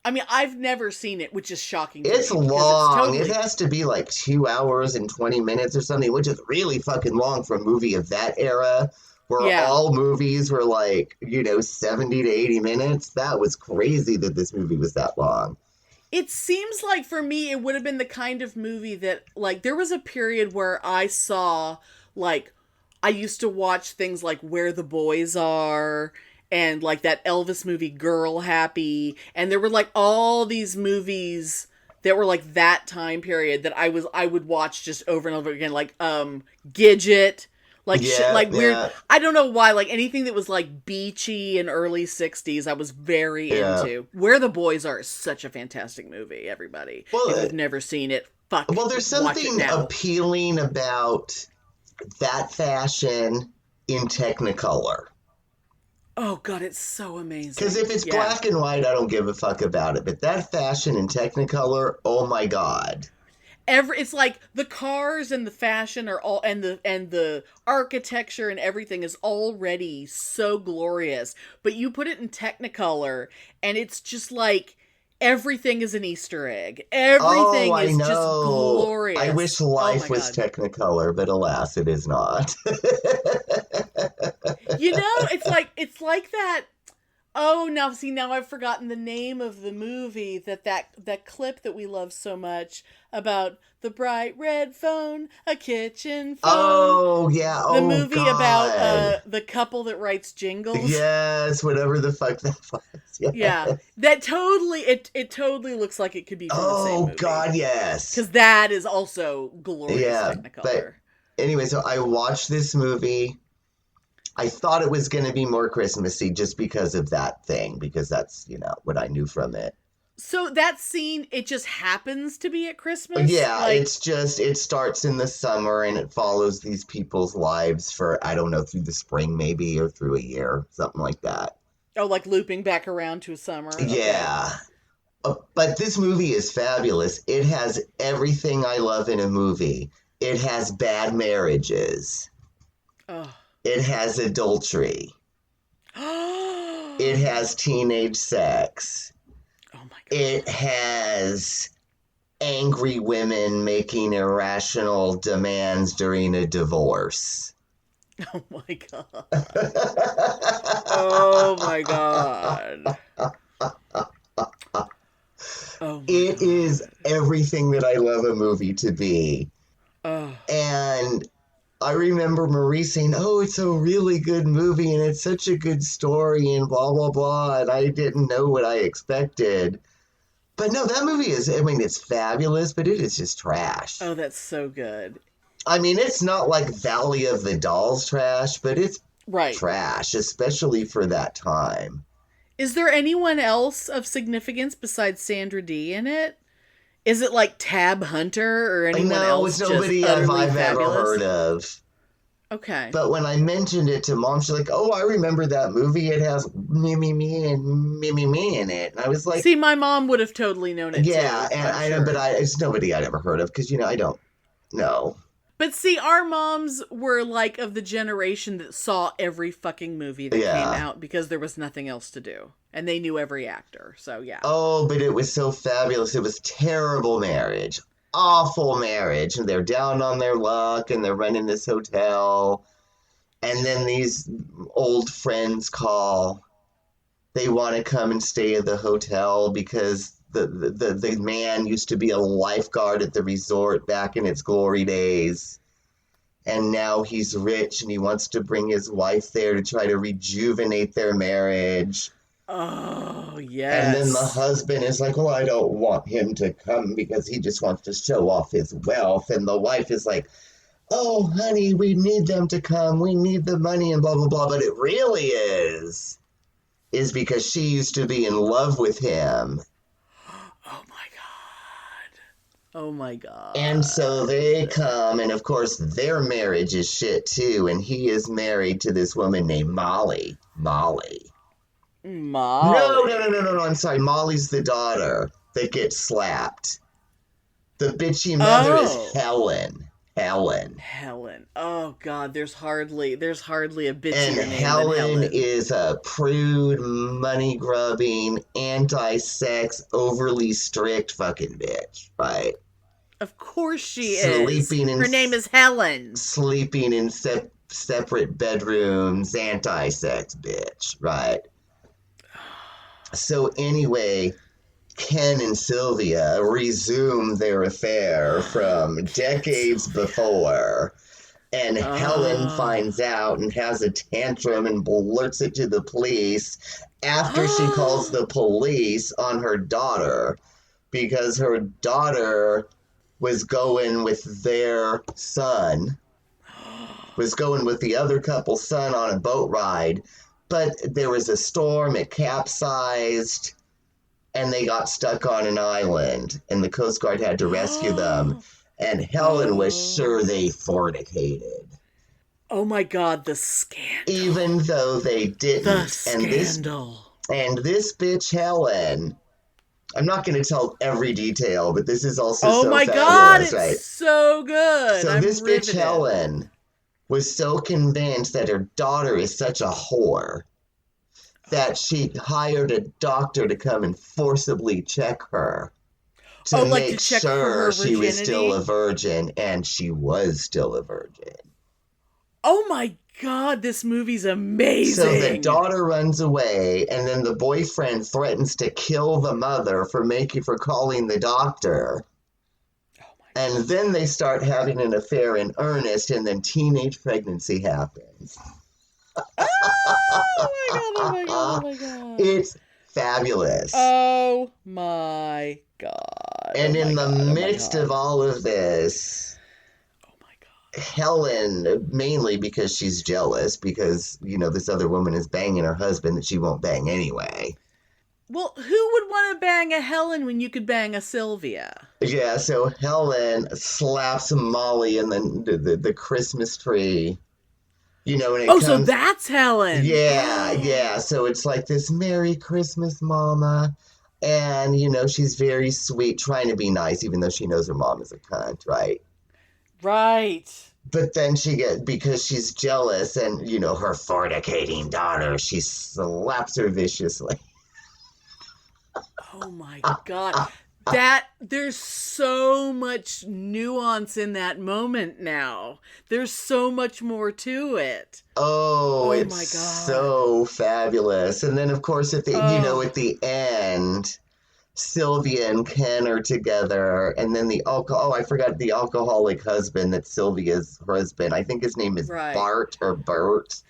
I've never seen it, which is shocking to It's me, long. It has to be like 2 hours and 20 minutes or something, which is really fucking long for a movie of that era, where all movies were like, 70 to 80 minutes. That was crazy that this movie was that long. It seems like, for me, it would have been the kind of movie that, like, there was a period where I saw, like, I used to watch things like Where the Boys Are and like that Elvis movie Girl Happy, and there were like all these movies that were like that time period that I would watch just over and over again, like Gidget, like shit, like weird. I don't know why, like anything that was like beachy and early 60s, I was very into. Where the Boys Are is such a fantastic movie, everybody. If you've never seen it, there's something appealing about that fashion in Technicolor. Oh, God, it's so amazing. Because if it's black and white, I don't give a fuck about it. But that fashion in Technicolor, oh my God. It's like the cars and the fashion are all, and the architecture and everything is already so glorious. But you put it in Technicolor, and it's just like everything is an Easter egg. Everything is just glorious. I wish life was Technicolor, but alas, it is not. You know, it's like that. Oh, now I've forgotten the name of the movie that clip that we love so much about the bright red phone, a kitchen phone. Oh, yeah. The movie about the couple that writes jingles. Yes, whatever the fuck that was. Yes. Yeah. That totally, it totally looks like it could be from the same movie. Oh, God, yes. Because that is also glorious Technicolor. But anyway, so I watched this movie. I thought it was going to be more Christmassy just because of that thing, because that's, what I knew from it. So that scene, it just happens to be at Christmas? Yeah, it starts in the summer and it follows these people's lives for, I don't know, through the spring maybe, or through a year, something like that. Oh, like looping back around to summer? Yeah. Okay. But this movie is fabulous. It has everything I love in a movie. It has bad marriages. Oh. It has adultery. It has teenage sex. Oh my God. It has angry women making irrational demands during a divorce. Oh my God. Oh my God. It is everything that I love a movie to be. Oh. And I remember Marie saying, "Oh, it's a really good movie and it's such a good story and blah, blah, blah." And I didn't know what I expected. But no, that movie it's fabulous, but it is just trash. Oh, that's so good. I mean, it's not like Valley of the Dolls trash, but it's trash, especially for that time. Is there anyone else of significance besides Sandra Dee in it? Is it like Tab Hunter or anyone else? No, it's nobody I've ever heard of. Okay. But when I mentioned it to Mom, she's like, "Oh, I remember that movie. It has me in it." And I was like, "See, my mom would have totally known it too." Yeah, and but it's nobody I'd ever heard of because I don't know. But see, our moms were like of the generation that saw every fucking movie that came out because there was nothing else to do. And they knew every actor, so yeah. Oh, but it was so fabulous. It was terrible marriage. Awful marriage. And they're down on their luck and they're running this hotel. And then these old friends call. They want to come and stay at the hotel because the man used to be a lifeguard at the resort back in its glory days. And now he's rich and he wants to bring his wife there to try to rejuvenate their marriage. Oh, yes. And then the husband is like, "Well, I don't want him to come because he just wants to show off his wealth." And the wife is like, "Oh, honey, we need them to come. We need the money and blah, blah, blah." But it really is because she used to be in love with him. Oh, my God. Oh, my God. And so they come, and of course, their marriage is shit, too. And he is married to this woman named Molly. Molly. No, I'm sorry. Molly's the daughter that gets slapped. The bitchy mother is Helen. Oh God, there's hardly a bitchy and name Helen than Helen. Is a prude, money grubbing, anti-sex, overly strict fucking bitch, right? Of course she is. Her name is Helen. Sleeping in separate bedrooms, anti-sex bitch, right? So anyway, Ken and Sylvia resume their affair from decades before. And Helen finds out and has a tantrum and blurts it to the police after she calls the police on her daughter because her daughter was going with their son, was going with the other couple's son on a boat ride, but there was a storm, it capsized, and they got stuck on an island, and the Coast Guard had to rescue them, and Helen was sure they fornicated. Oh my God, the scandal. Even though they didn't. The scandal. And this bitch Helen, I'm not going to tell every detail, but this is also so my fabulous, God, it's right? so good. So I'm this riveted. bitch Helen was so convinced that her daughter is such a whore that she hired a doctor to come and forcibly check her to make to check sure she was virginity? still a virgin, and she was still a virgin. Oh my God, this movie's amazing. So the daughter runs away, and then the boyfriend threatens to kill the mother for calling the doctor. And then they start having an affair in earnest, and then teenage pregnancy happens. Oh my God. It's fabulous. Oh my God. And in the midst of all of this, Helen, mainly because she's jealous, because, this other woman is banging her husband that she won't bang anyway. Well, who would want to bang a Helen when you could bang a Sylvia? Yeah, so Helen slaps Molly in the Christmas tree. So that's Helen. Yeah. So it's like this Merry Christmas, Mama. And, she's very sweet, trying to be nice, even though she knows her mom is a cunt, right? Right. But then because she's jealous and, her fornicating daughter, she slaps her viciously. Oh my God. There's so much nuance in that moment now. There's so much more to it. Oh, it's my God. So fabulous. And then, of course, at the end, Sylvia and Ken are together, and then I forgot the alcoholic husband that's Sylvia's husband. I think his name is Bart or Bert.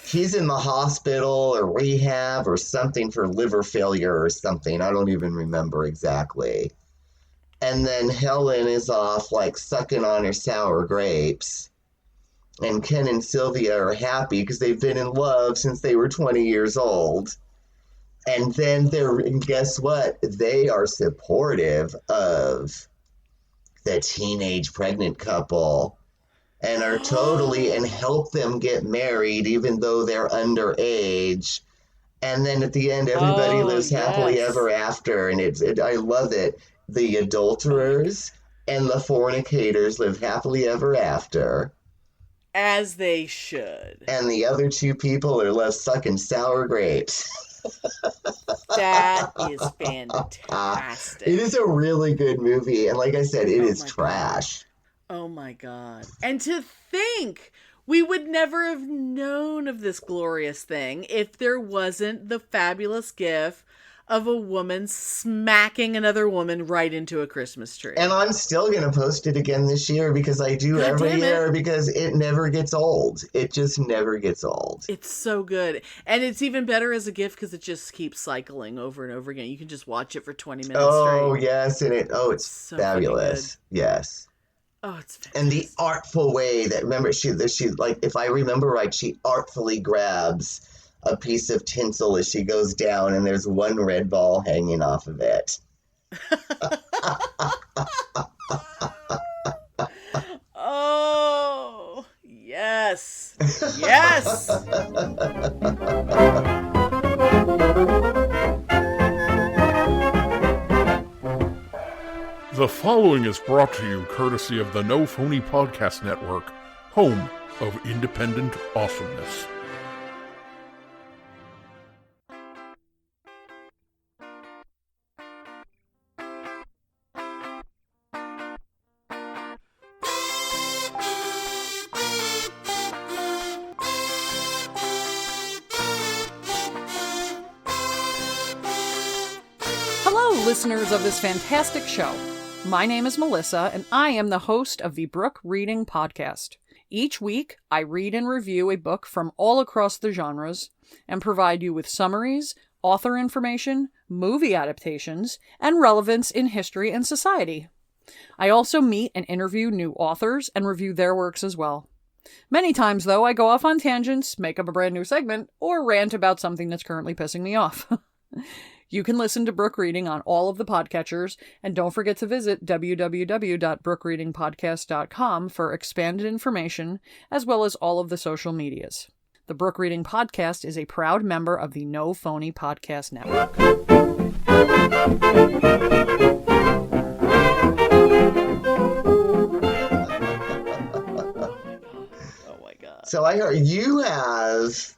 He's in the hospital or rehab or something for liver failure or something. I don't even remember exactly. And then Helen is off sucking on her sour grapes. And Ken and Sylvia are happy because they've been in love since they were 20 years old. And then guess what? They are supportive of the teenage pregnant couple and are and help them get married even though they're underage. And then at the end, everybody lives happily ever after. And I love it. The adulterers and the fornicators live happily ever after. As they should. And the other two people are left sucking sour grapes. That is fantastic. It is a really good movie. And like I said, it is trash. Oh my God. And to think we would never have known of this glorious thing if there wasn't the fabulous gif of a woman smacking another woman right into a Christmas tree. And I'm still going to post it again this year because I do every year because it never gets old. It just never gets old. It's so good. And it's even better as a GIF because it just keeps cycling over and over again. You can just watch it for 20 minutes straight. Oh, yes. And it's so fabulous. Yes. Oh, it's fantastic. And the artful way that, remember, she if I remember right, she artfully grabs a piece of tinsel as she goes down, and there's one red ball hanging off of it. Oh, yes. Yes. The following is brought to you courtesy of the No Phony Podcast Network, home of independent awesomeness. Listeners of this fantastic show. My name is Melissa, and I am the host of the Brook Reading Podcast. Each week, I read and review a book from all across the genres and provide you with summaries, author information, movie adaptations, and relevance in history and society. I also meet and interview new authors and review their works as well. Many times, though, I go off on tangents, make up a brand new segment, or rant about something that's currently pissing me off. You can listen to Brook Reading on all of the podcatchers, and don't forget to visit www.brookreadingpodcast.com for expanded information, as well as all of the social medias. The Brook Reading Podcast is a proud member of the No Phony Podcast Network. Oh my God. So I heard you have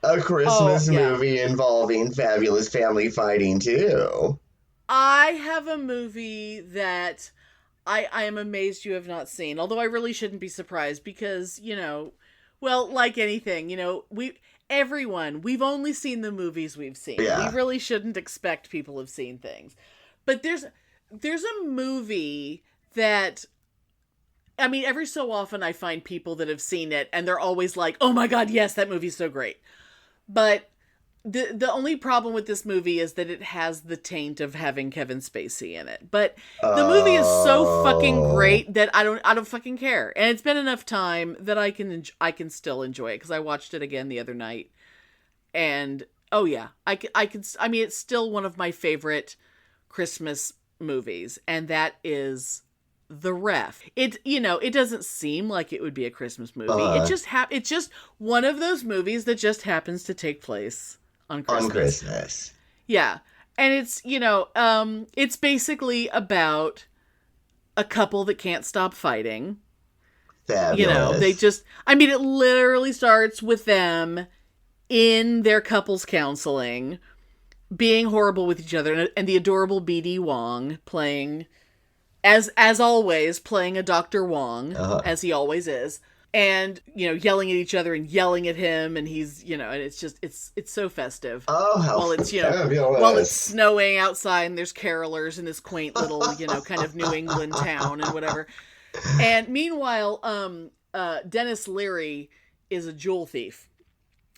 a Christmas movie involving fabulous family fighting, too. I have a movie that I am amazed you have not seen, although I really shouldn't be surprised because, well, like anything, we've only seen the movies we've seen. Yeah. We really shouldn't expect people have seen things. But there's a movie that, I mean, every so often I find people that have seen it and they're always like, oh my God, yes, that movie's so great. But the only problem with this movie is that it has the taint of having Kevin Spacey in it. But the movie is so fucking great that I don't fucking care. And it's been enough time that I can still enjoy it because I watched it again the other night. And oh yeah, I mean, it's still one of my favorite Christmas movies, and that is The Ref. It doesn't seem like it would be a Christmas movie. It's just one of those movies that just happens to take place on Christmas. Yeah. And it's basically about a couple that can't stop fighting. Fabulous. It literally starts with them in their couples counseling, being horrible with each other, and the adorable B.D. Wong playing, as always, playing a Dr. Wong, as he always is, and, yelling at each other and yelling at him, and he's, and it's so festive. Oh, how while it's, fabulous. while it's snowing outside and there's carolers in this quaint little, kind of New England town and whatever. And meanwhile, Dennis Leary is a jewel thief,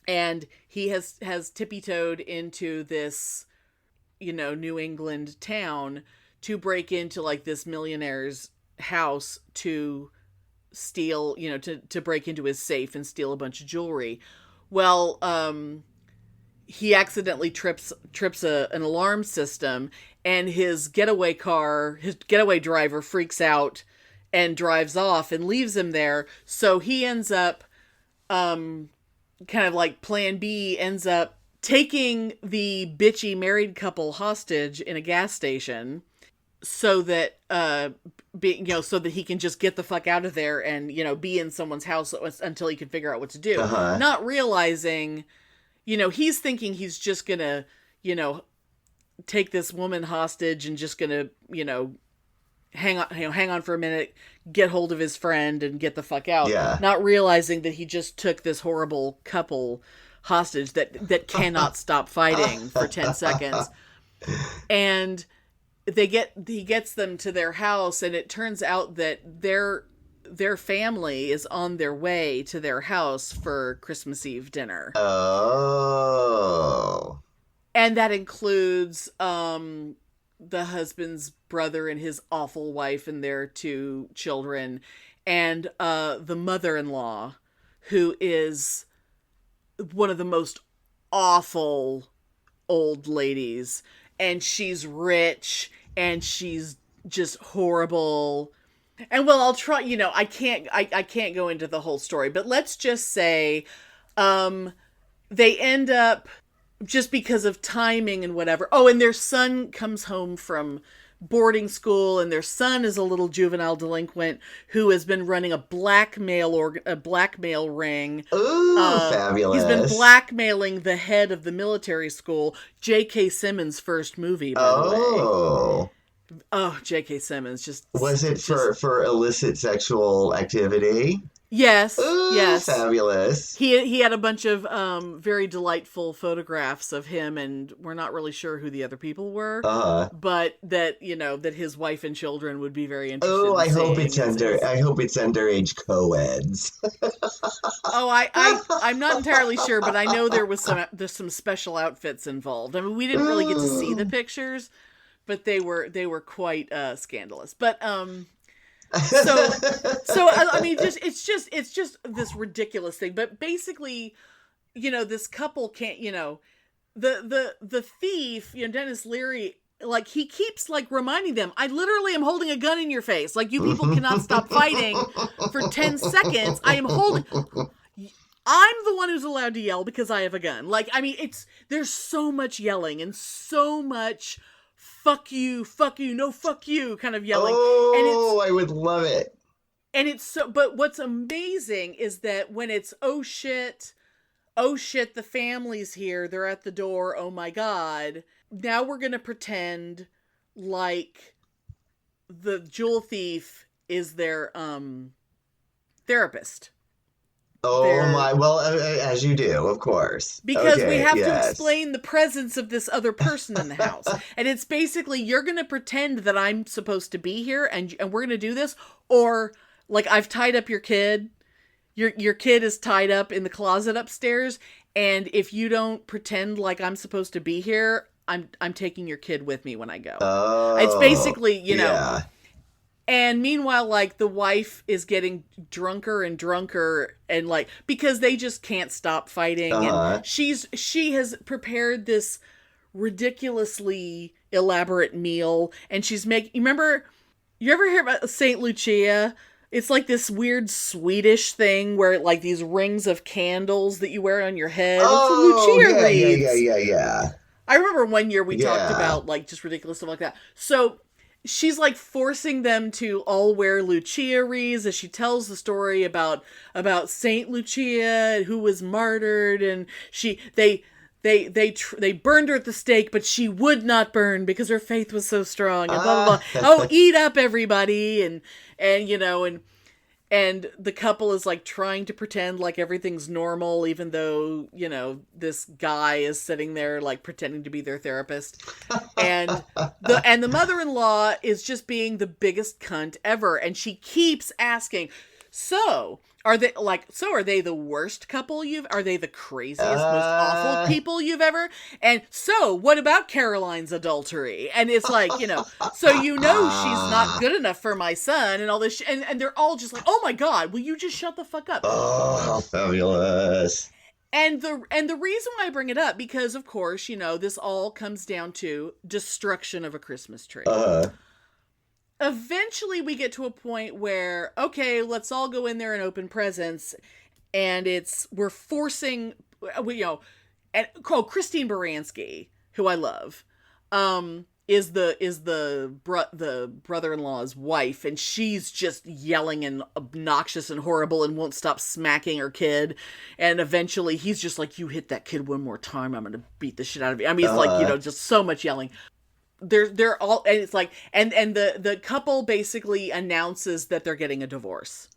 and he has tippy-toed into this, New England town to break into like this millionaire's house to steal, to break into his safe and steal a bunch of jewelry. Well, he accidentally trips an alarm system, and his getaway driver freaks out and drives off and leaves him there. So he ends up, kind of like Plan B, ends up taking the bitchy married couple hostage in a gas station so that so that he can just get the fuck out of there and be in someone's house until he can figure out what to do. Not realizing, he's thinking he's just gonna take this woman hostage and just gonna hang on for a minute, get hold of his friend and get the fuck out. Yeah. Not realizing that he just took this horrible couple hostage that cannot stop fighting for 10 seconds. And he gets them to their house, and it turns out that their family is on their way to their house for Christmas Eve dinner. Oh. And that includes the husband's brother and his awful wife and their 2 children, and the mother-in-law, who is one of the most awful old ladies, and she's rich and she's just horrible. And well, I'll try, I can't go into the whole story, but let's just say they end up, just because of timing and whatever. Oh, and their son comes home from boarding school, and their son is a little juvenile delinquent who has been running a blackmail ring. Ooh, fabulous. He's been blackmailing the head of the military school, J.K. Simmons' first movie, by the way. Oh, J.K. Simmons. Was it for illicit sexual activity? Yes, Ooh, yes. fabulous. He had a bunch of very delightful photographs of him, and we're not really sure who the other people were, but that that his wife and children would be very interested. Oh, in I hope seeing. I hope it's underage co-eds. I'm not entirely sure, but I know there's some special outfits involved. I mean, we didn't really get to see the pictures, but they were quite scandalous. But so I mean, it's just this ridiculous thing. But basically, this couple can't, the thief, Dennis Leary, like, he keeps like reminding them, I literally am holding a gun in your face. Like, you people cannot stop fighting for 10 seconds. I'm the one who's allowed to yell because I have a gun. Like, I mean, there's so much yelling and so much fuck you, no fuck you kind of yelling. Oh, I would love it. And but what's amazing is that when it's, oh shit, the family's here, they're at the door, oh my God, now we're gonna pretend like the jewel thief is their therapist. Oh my, well, as you do, of course. Because we have to explain the presence of this other person in the house. And it's basically, you're going to pretend that I'm supposed to be here and we're going to do this. Or, like, I've tied up your kid. Your kid is tied up in the closet upstairs. And if you don't pretend like I'm supposed to be here, I'm taking your kid with me when I go. Oh, it's basically, know. And meanwhile, like, the wife is getting drunker and drunker, and like, because they just can't stop fighting. And she has prepared this ridiculously elaborate meal, and she's making, you ever hear about Saint Lucia? It's like this weird Swedish thing where, like, these rings of candles that you wear on your head. Oh, Lucia wreaths. Yeah. I remember one year we talked about, like, just ridiculous stuff like that. So she's like forcing them to all wear Lucia wreaths as she tells the story about Saint Lucia, who was martyred, and they burned her at the stake, but she would not burn because her faith was so strong, and blah blah blah. Oh, eat up, everybody, and and the couple is like trying to pretend like everything's normal, even though, this guy is sitting there like pretending to be their therapist. And the mother-in-law is just being the biggest cunt ever. And she keeps asking, are they the worst couple are they the craziest, most awful people you've ever? And so what about Caroline's adultery? And it's like, so she's not good enough for my son and all this and they're all just like, oh my God, will you just shut the fuck up? Oh, how fabulous. And the reason why I bring it up, because of course, this all comes down to destruction of a Christmas tree. Eventually we get to a point where, okay, let's all go in there and open presents, and we're forcing, and Christine Baranski, who I love, is the brother-in-law's wife, and she's just yelling and obnoxious and horrible and won't stop smacking her kid, and eventually he's just like, you hit that kid one more time, I'm gonna beat the shit out of you. I mean, it's like, just so much yelling. They're all, and it's like, and the couple basically announces that they're getting a divorce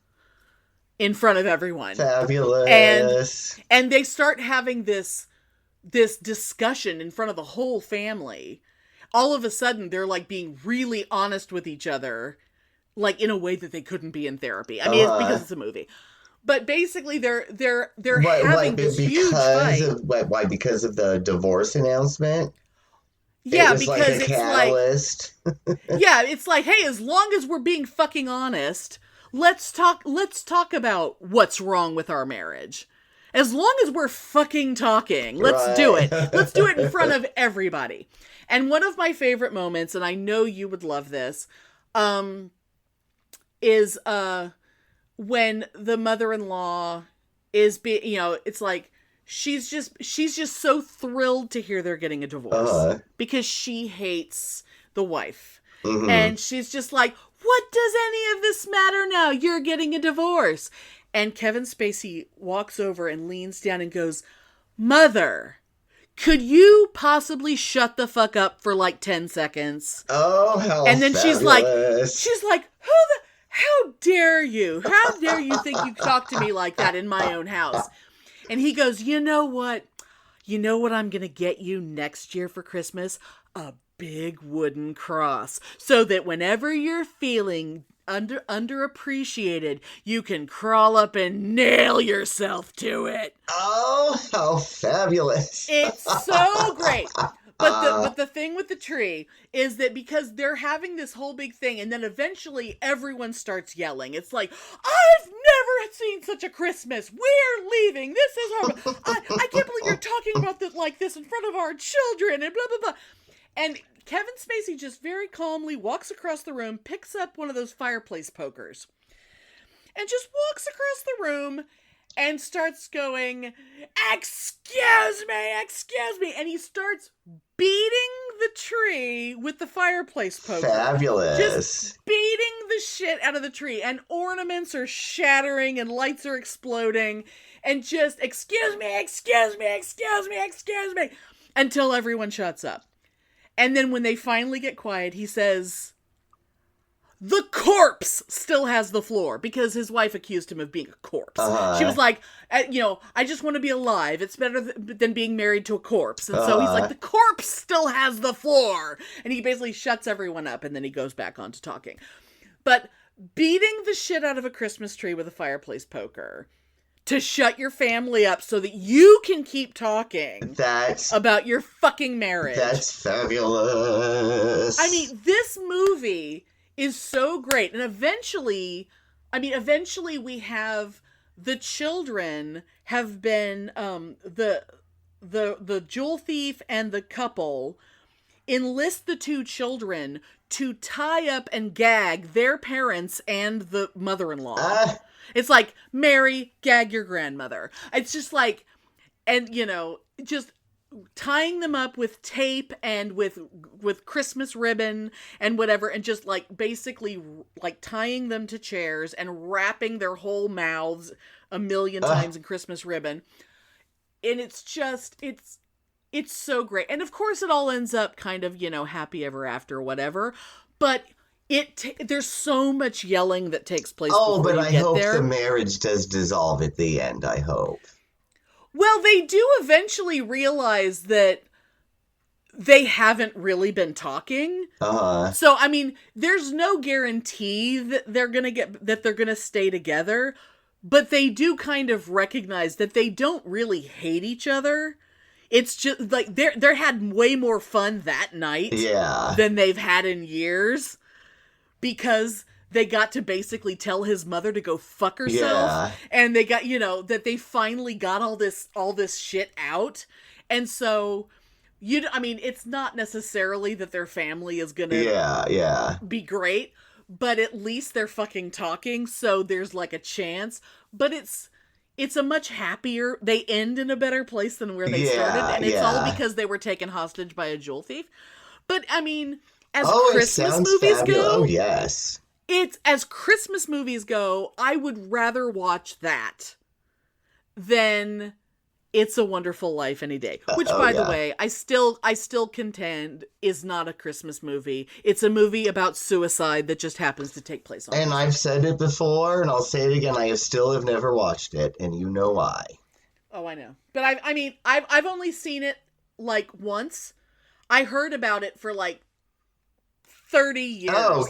in front of everyone. Fabulous. And they start having this discussion in front of the whole family. All of a sudden, they're like being really honest with each other, like in a way that they couldn't be in therapy. I mean, it's because it's a movie. But basically, they're having this huge fight. Why? Because of the divorce announcement? Yeah, because like it's catalyst. Yeah, it's like, hey, as long as we're being fucking honest, let's talk about what's wrong with our marriage. As long as we're fucking talking, let's do it. Let's do it in front of everybody. And one of my favorite moments, and I know you would love this, is when the mother-in-law is it's like, she's just so thrilled to hear they're getting a divorce because she hates the wife. Mm-hmm. And she's just like, what does any of this matter now? You're getting a divorce. And Kevin Spacey walks over and leans down and goes, Mother, could you possibly shut the fuck up for like 10 seconds? Oh, how And then fabulous. she's like, how dare you? How dare you think you talk to me like that in my own house? And he goes, you know what? You know what I'm going to get you next year for Christmas? A big wooden cross. So that whenever you're feeling underappreciated, you can crawl up and nail yourself to it. Oh, how fabulous. It's so great. But the thing with the tree is that because they're having this whole big thing, and then eventually everyone starts yelling. It's like, I've never seen such a Christmas. We're leaving. This is horrible. I can't believe you're talking about this like this in front of our children and blah, blah, blah. And Kevin Spacey just very calmly walks across the room, picks up one of those fireplace pokers, and just walks across the room and starts going, excuse me, and he starts beating the tree with the fireplace poker. Fabulous. Just beating the shit out of the tree, and ornaments are shattering and lights are exploding, and just, excuse me, until everyone shuts up. And then when they finally get quiet, he says, the corpse still has the floor, because his wife accused him of being a corpse. She was like, I just want to be alive. It's better than being married to a corpse. And so he's like, the corpse still has the floor. And he basically shuts everyone up, and then he goes back on to talking. But beating the shit out of a Christmas tree with a fireplace poker to shut your family up so that you can keep talking about your fucking marriage. That's fabulous. I mean, this movie is so great. And eventually we have the children have been, the jewel thief and the couple enlist the two children to tie up and gag their parents and the mother-in-law. It's like, Mary, gag your grandmother. It's just like, and just tying them up with tape and with Christmas ribbon and whatever, and just like basically like tying them to chairs and wrapping their whole mouths a million times in Christmas ribbon. And it's just, it's so great. And of course it all ends up kind of, happy ever after or whatever, but there's so much yelling that takes place before you get there. I hope the marriage does dissolve at the end, I hope. Well, they do eventually realize that they haven't really been talking. So, I mean, there's no guarantee that they're gonna stay together, but they do kind of recognize that they don't really hate each other. It's just like they're had way more fun that night than they've had in years, because they got to basically tell his mother to go fuck herself. And they got, that they finally got all this shit out. And so, it's not necessarily that their family is gonna be great, but at least they're fucking talking, so there's like a chance. But it's a much happier, they end in a better place than where they started, and it's all because they were taken hostage by a jewel thief. But I mean, as Christmas movies go, as Christmas movies go, I would rather watch that than It's a Wonderful Life any day. Which, by the way, I still contend is not a Christmas movie. It's a movie about suicide that just happens to take place on And I've said it before, and I'll say it again. I have never watched it, and you know why. Oh, I know. But I've only seen it like once. I heard about it for like 30 years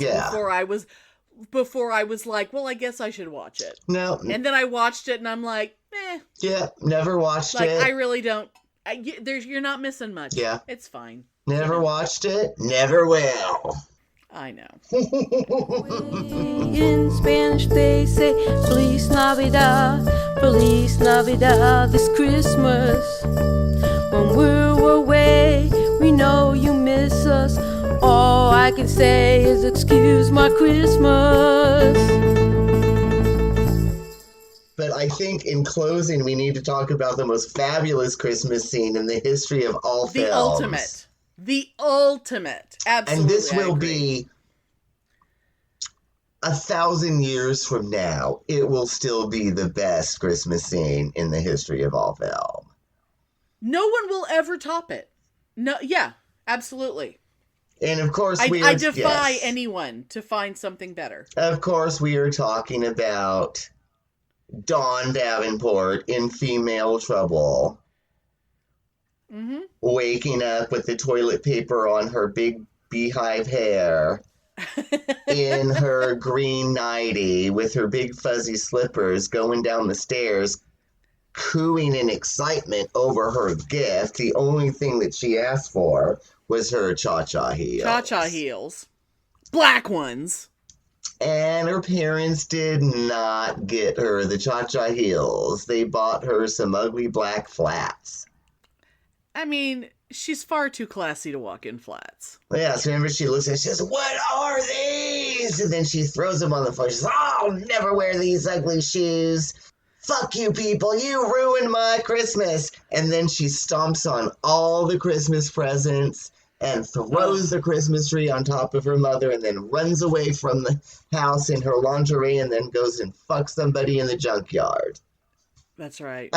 before I was like, well, I guess I should watch it. No. And then I watched it and I'm like, Yeah, never watched it. Like, I really don't. You're not missing much. Yeah. It's fine. Never watched it. Never will. I know. In Spanish they say, Feliz Navidad, this Christmas. When we're away, we know you miss us. All I can say is excuse my Christmas. But I think in closing, we need to talk about the most fabulous Christmas scene in the history of all films. The ultimate. Absolutely. And this will be 1,000 years from now. It will still be the best Christmas scene in the history of all film. No one will ever top it. No, yeah, absolutely. And of course, I defy anyone to find something better. Of course, we are talking about Dawn Davenport in Female Trouble. Mm-hmm. Waking up with the toilet paper on her big beehive hair. In her green nightie with her big fuzzy slippers going down the stairs, cooing in excitement over her gift. The only thing that she asked for was her cha-cha heels. Cha-cha heels. Black ones. And her parents did not get her the cha-cha heels. They bought her some ugly black flats. I mean, she's far too classy to walk in flats. Yeah, so remember she looks at it, she says, "What are these?" And then she throws them on the floor. She says, "I'll never wear these ugly shoes. Fuck you people, you ruined my Christmas." And then she stomps on all the Christmas presents and throws the Christmas tree on top of her mother and then runs away from the house in her lingerie and then goes and fucks somebody in the junkyard. That's right.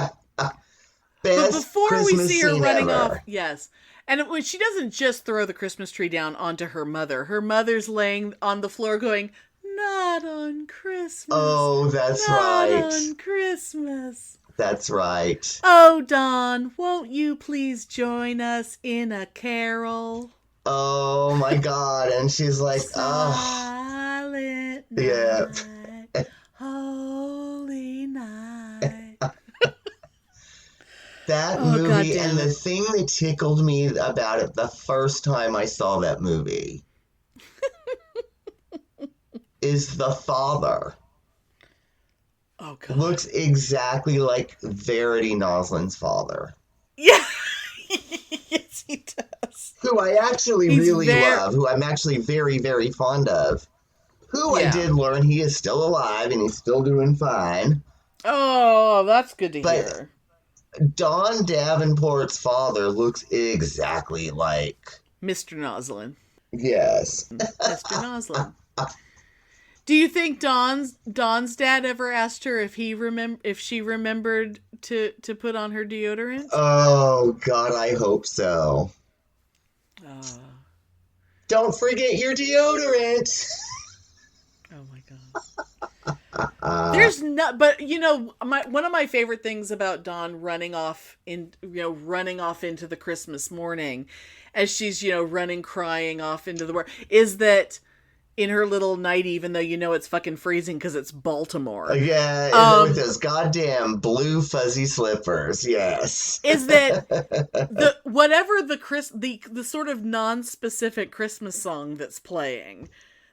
Best But before Christmas we see her scene running ever. off, yes. And when she doesn't just throw the Christmas tree down onto her mother's laying on the floor going, "Not on Christmas. Oh, that's not right. on Christmas. That's right. Oh, Dawn, won't you please join us in a carol? Oh my God. And she's like, Silent yeah. night, holy night." That Oh, movie, goddamn and the it. thing that tickled me about it the first time I saw that movie is the father. Oh, God. Looks exactly like Verity Noslin's father. Yeah. Yes, he does. Who I actually He's really love, who I'm actually very, very fond of. Who I Yeah. did learn he is still alive and he's still doing fine. Oh, that's good to But- hear. Dawn Davenport's father looks exactly like... Mr. Noslin. Yes. Mr. Noslin. Do you think Dawn's dad ever asked her if she remembered to put on her deodorant? Oh, God, I hope so. Don't forget your deodorant. Oh my God. There's not, but you know, one of my favorite things about Dawn running off into the Christmas morning, as she's running crying off into the world, is that in her little night, even though it's fucking freezing because it's Baltimore. Yeah, with those goddamn blue fuzzy slippers. Yes. Is that the sort of non-specific Christmas song that's playing,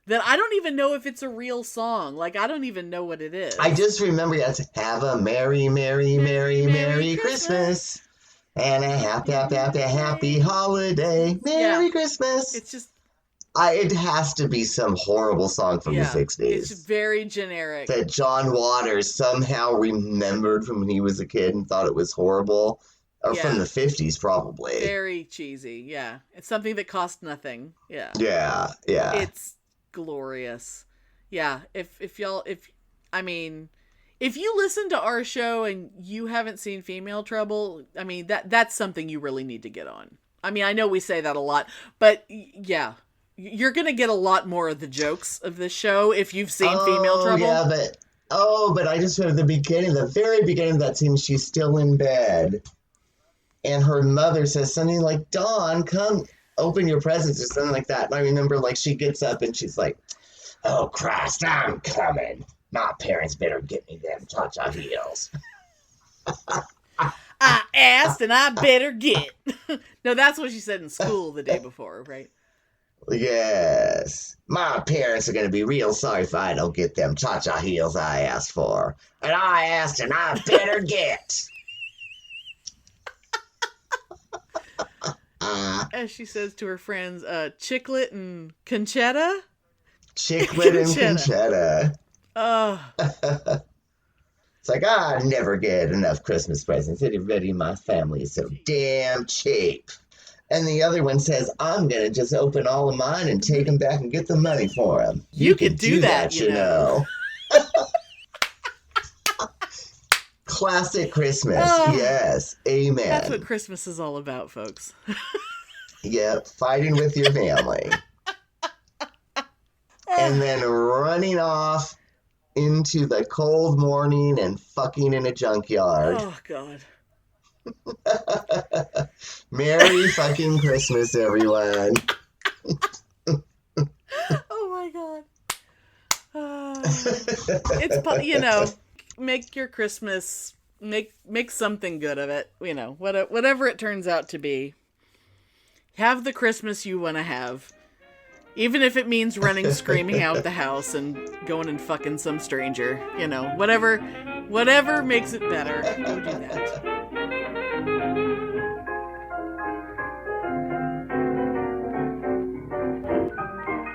that I don't even know if it's a real song. Like, I don't even know what it is. I just remember it's "Have a merry, merry, merry, merry Christmas, and a happy holiday, Merry Christmas." It's just, it has to be some horrible song from the 60s. It's very generic. That John Waters somehow remembered from when he was a kid and thought it was horrible. Or from the 50s, probably. Very cheesy, yeah. It's something that cost nothing. Yeah. Yeah. It's glorious. Yeah, if you listen to our show and you haven't seen Female Trouble, I mean, that's something you really need to get on. I mean, I know we say that a lot, but yeah, you're going to get a lot more of the jokes of this show if you've seen Female Trouble. Yeah, but I just remember the very beginning of that scene, she's still in bed. And her mother says something like, "Dawn, come open your presents," or something like that. And I remember, she gets up and she's like, "Oh, Christ, I'm coming. My parents better get me them cha-cha heels." I asked and I better get. No, that's what she said in school the day before, right? Yes. "My parents are going to be real sorry if I don't get them cha-cha heels I asked for. And I asked and I better get." As she says to her friends, Chiclet and Conchetta? Chiclet and Conchetta. It's like, I never get enough Christmas presents. Everybody in my family is so damn cheap. And the other one says, "I'm going to just open all of mine and take them back and get the money for them." You can do that, you know. Classic Christmas. Yes. Amen. That's what Christmas is all about, folks. Yep, fighting with your family. And then running off into the cold morning and fucking in a junkyard. Oh, God. Merry fucking Christmas, everyone. Oh, my God. It's, you know, make your Christmas, make something good of it. You know, whatever it turns out to be. Have the Christmas you want to have. Even if it means running screaming out the house and going and fucking some stranger. You know, whatever makes it better. Go do that.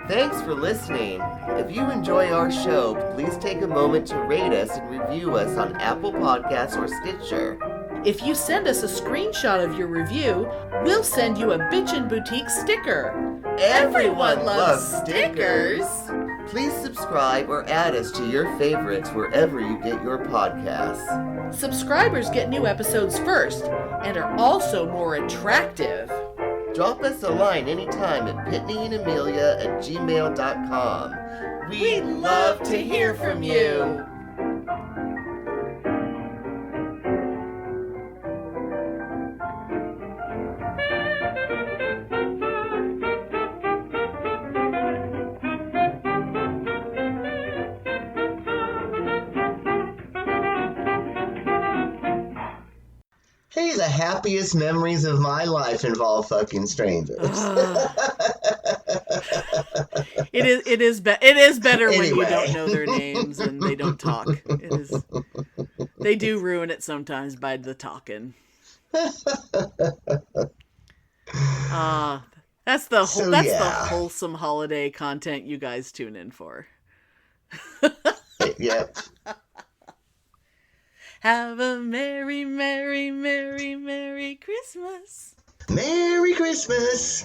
Thanks for listening. If you enjoy our show, please take a moment to rate us and review us on Apple Podcasts or Stitcher. If you send us a screenshot of your review, we'll send you a Bitchin' Boutique sticker. Everyone loves stickers. Please subscribe or add us to your favorites wherever you get your podcasts. Subscribers get new episodes first and are also more attractive. Drop us a line anytime at PitneyAndAmelia@gmail.com. We'd love to hear from you. Hey, the happiest memories of my life involve fucking strangers. It is better when you don't know their names and they don't talk. They do ruin it sometimes by the talking. That's the wholesome holiday content you guys tune in for. Yep. Have a merry, merry, merry, merry Christmas. Merry Christmas.